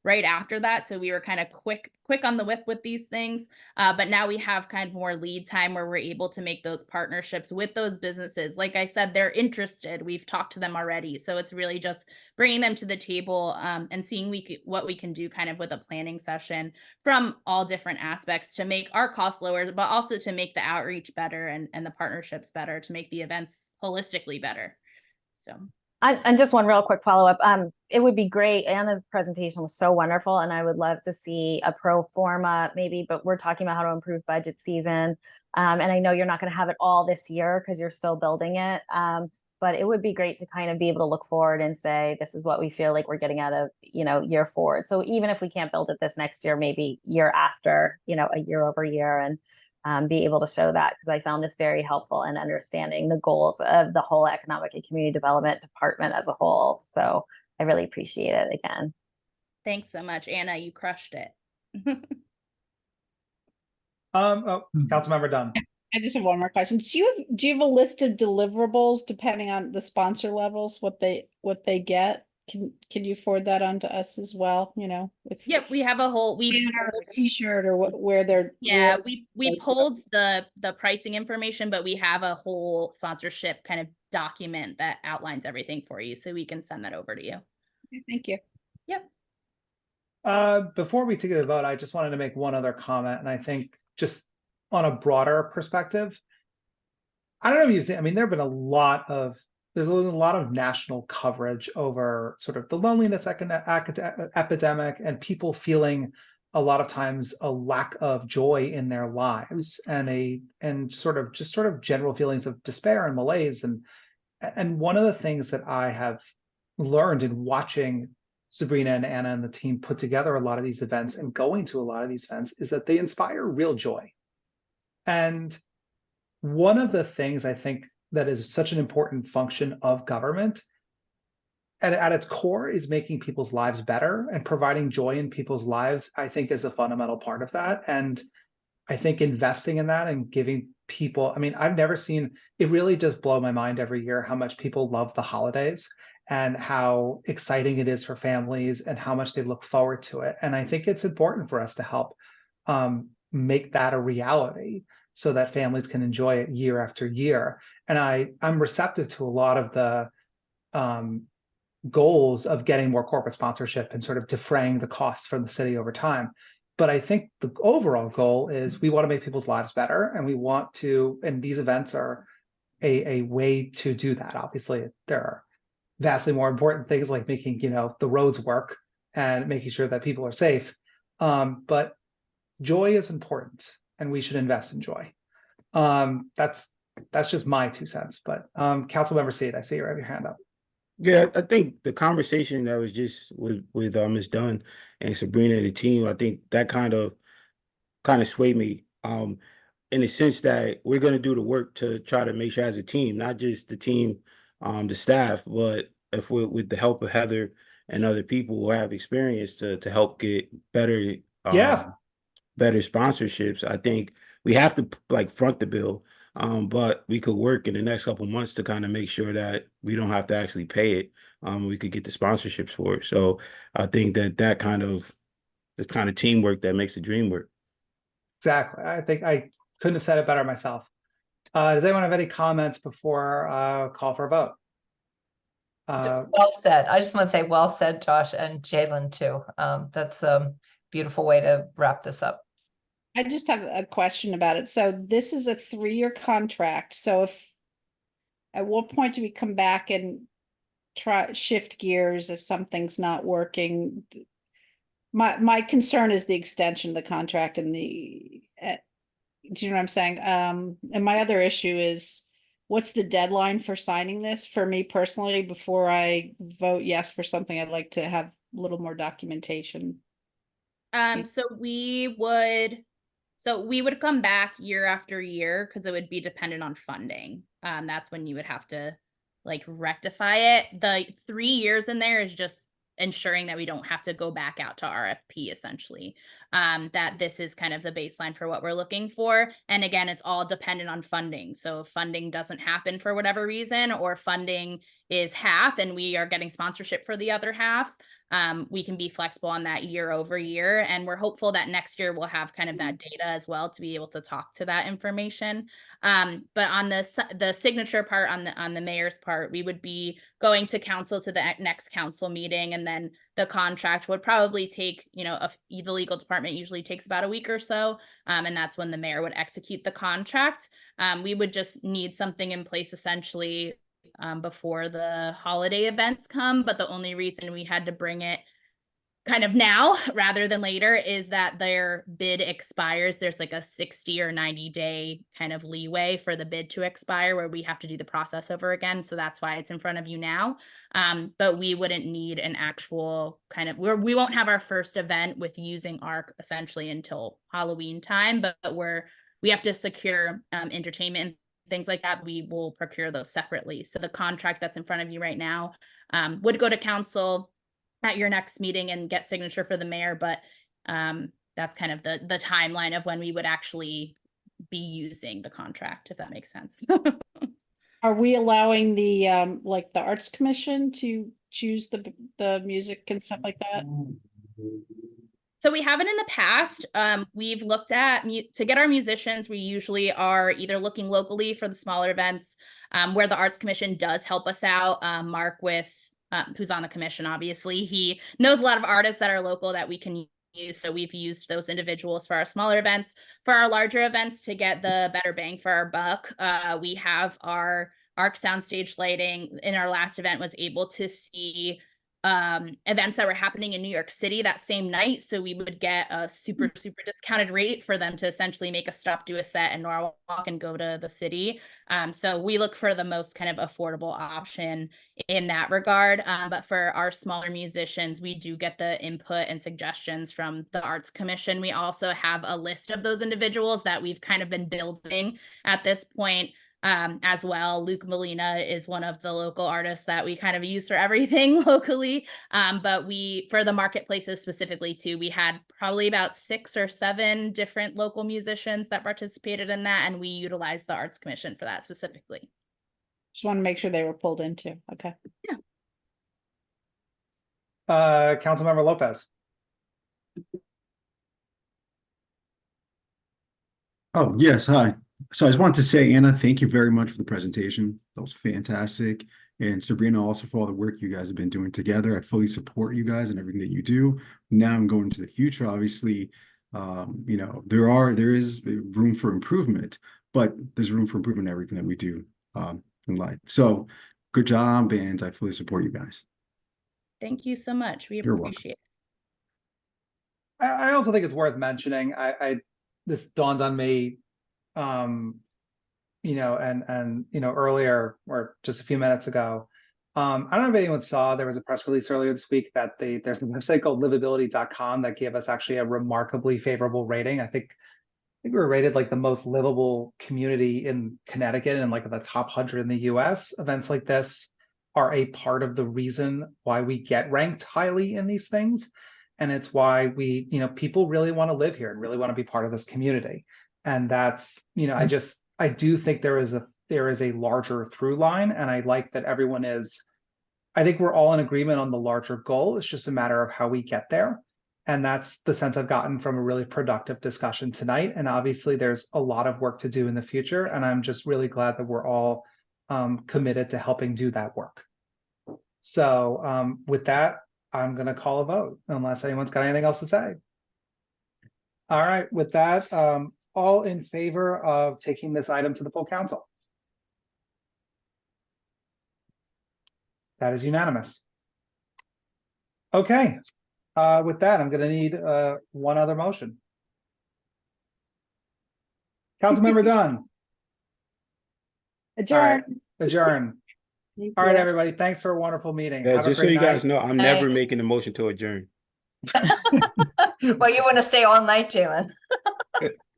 right after that. So we were kind of quick on the whip with these things. But now we have kind of more lead time where we're able to make those partnerships with those businesses. Like I said, they're interested. We've talked to them already. So it's really just bringing them to the table and seeing what we can do kind of with a planning session from all different aspects to make our costs lower, but also to make the outreach better and the partnerships better, to make the events holistically better. So. And just one real quick follow-up. It would be great. Anna's presentation was so wonderful, and I would love to see a pro forma maybe, but we're talking about how to improve budget season. And I know you're not going to have it all this year because you're still building it. But it would be great to kind of be able to look forward and say, this is what we feel like we're getting out of, year forward. So even if we can't build it this next year, maybe year after, a year over year, and be able to show that, because I found this very helpful in understanding the goals of the whole economic and community development department as a whole. So I really appreciate it again. Thanks so much, Anna. You crushed it. Councilmember Dunn. I just have one more question. Do you have a list of deliverables depending on the sponsor levels, what they get? Can you forward that on to us as well? Yep, we have a whole t-shirt or where they're. Yeah, we pulled the pricing information, but we have a whole sponsorship kind of document that outlines everything for you, so we can send that over to you. Okay, thank you. Yep. Before we take the vote, I just wanted to make one other comment, and I think just on a broader perspective, I don't know if you've seen, there's been a lot of national coverage over sort of the loneliness epidemic and people feeling a lot of times a lack of joy in their lives and sort of general feelings of despair and malaise. And one of the things that I have learned in watching Sabrina and Anna and the team put together a lot of these events and going to a lot of these events is that they inspire real joy. And one of the things I think that is such an important function of government at its core is making people's lives better, and providing joy in people's lives, I think, is a fundamental part of that. And I think investing in that and giving people, I mean, I've never seen, it really does blow my mind every year how much people love the holidays and how exciting it is for families and how much they look forward to it. And I think it's important for us to help make that a reality so that families can enjoy it year after year. And I'm receptive to a lot of the goals of getting more corporate sponsorship and sort of defraying the costs from the city over time. But I think the overall goal is we want to make people's lives better, and we want to, and these events are a way to do that. Obviously, there are vastly more important things like making, the roads work and making sure that people are safe. But joy is important, and we should invest in joy. That's just my 2 cents. But Councilmember Seed, I see you have your hand up. Yeah, I think the conversation that was just with Ms. Dunn and Sabrina and the team, I think that kind of swayed me in the sense that we're going to do the work to try to make sure as a team, not just the team, the staff, but if we're with the help of Heather and other people who have experience to help get better better sponsorships. I think we have to like front the bill, but we could work in the next couple months to kind of make sure that we don't have to actually pay it. We could get the sponsorships for it. So I think that kind of the kind of teamwork that makes the dream work. Exactly. I think I couldn't have said it better myself. Does anyone have any comments before call for a vote? Well said. I just want to say well said, Josh, and Jalen too. That's a beautiful way to wrap this up. I just have a question about it. So this is a 3-year contract. So at what point do we come back and try shift gears if something's not working? My concern is the extension of the contract and do you know what I'm saying? And my other issue is, what's the deadline for signing this? For me personally, before I vote yes for something, I'd like to have a little more documentation. So we would come back year after year because it would be dependent on funding. That's when you would have to like rectify it. The 3 years in there is just ensuring that we don't have to go back out to RFP essentially. That this is kind of the baseline for what we're looking for. And again, it's all dependent on funding. So if funding doesn't happen for whatever reason, or funding is half and we are getting sponsorship for the other half, we can be flexible on that year over year. And we're hopeful that next year we'll have kind of that data as well to be able to talk to that information. But on the signature part, on the mayor's part, we would be going to council to the next council meeting, and then the contract would probably take, the legal department usually takes about a week or so. And that's when the mayor would execute the contract. We would just need something in place essentially before the holiday events come. But the only reason we had to bring it kind of now rather than later is that their bid expires. There's like a 60 or 90-day kind of leeway for the bid to expire where we have to do the process over again. So that's why it's in front of you now. But we wouldn't need an actual kind of, we won't have our first event with using ARC essentially until Halloween time, but we have to secure entertainment and things like that. We will procure those separately. So the contract that's in front of you right now would go to council at your next meeting and get signature for the mayor, but that's kind of the timeline of when we would actually be using the contract, if that makes sense. Are we allowing the like the Arts Commission to choose the music and stuff like that? So we haven't in the past. We've looked at to get our musicians. We usually are either looking locally for the smaller events where the Arts Commission does help us out. Mark who's on the commission, obviously, he knows a lot of artists that are local that we can use. So we've used those individuals for our smaller events. For our larger events, to get the better bang for our buck, we have our ARC soundstage lighting. In our last event, was able to see events that were happening in New York City that same night. So we would get a super discounted rate for them to essentially make a stop, do a set in Norwalk and go to the city. So we look for the most kind of affordable option in that regard. But for our smaller musicians, we do get the input and suggestions from the Arts Commission. We also have a list of those individuals that we've kind of been building at this point. As well. Luke Molina is one of the local artists that we kind of use for everything locally. But for the marketplaces specifically too, we had probably about 6 or 7 different local musicians that participated in that. And we utilized the Arts Commission for that specifically. Just want to make sure they were pulled into. Okay. Councilmember Lopez. Oh, yes, hi. So I just wanted to say, Anna, thank you very much for the presentation. That was fantastic. And Sabrina, also for all the work you guys have been doing together. I fully support you guys and everything that you do. Now I'm going into the future. Obviously, you know, there is room for improvement, but there's room for improvement in everything that we do in life. So good job, and I fully support you guys. Thank you so much. We You're welcome. appreciate it. I also think it's worth mentioning. This dawned on me, you know, and you know, earlier or just a few minutes ago. I don't know if anyone saw, there was a press release earlier this week that there's a website called livability.com that gave us actually a remarkably favorable rating. I think we were rated like the most livable community in Connecticut and like the top 100 in the US. Events like this are a part of the reason why we get ranked highly in these things. And it's why we, you know, people really want to live here and really want to be part of this community. And that's, you know, I do think there is a larger through line, and I like that everyone is, I think we're all in agreement on the larger goal. It's just a matter of how we get there. And that's the sense I've gotten from a really productive discussion tonight. And obviously there's a lot of work to do in the future. And I'm just really glad that we're all committed to helping do that work. So with that, I'm going to call a vote unless anyone's got anything else to say. All right, with that, all in favor of taking this item to the full council? That is unanimous. Okay, with that, I'm going to need one other motion. Councilmember Dunn. Adjourn. All right, adjourn. Thank All right, you. everybody. Thanks for a wonderful meeting. Yeah, Have a just so great you guys night. know, I'm never making a motion to adjourn. Well, you want to stay all night, Jalen.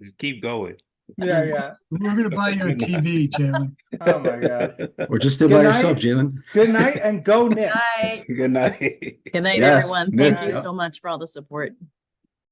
Just keep going. Yeah. We're gonna buy you a TV, Jalen. Oh my God. Or just stay Good by night. yourself, Jalen. Good night and go Knicks. Night. Good night. Good night, Yes, everyone. Nick. Thank you Yeah. so much for all the support.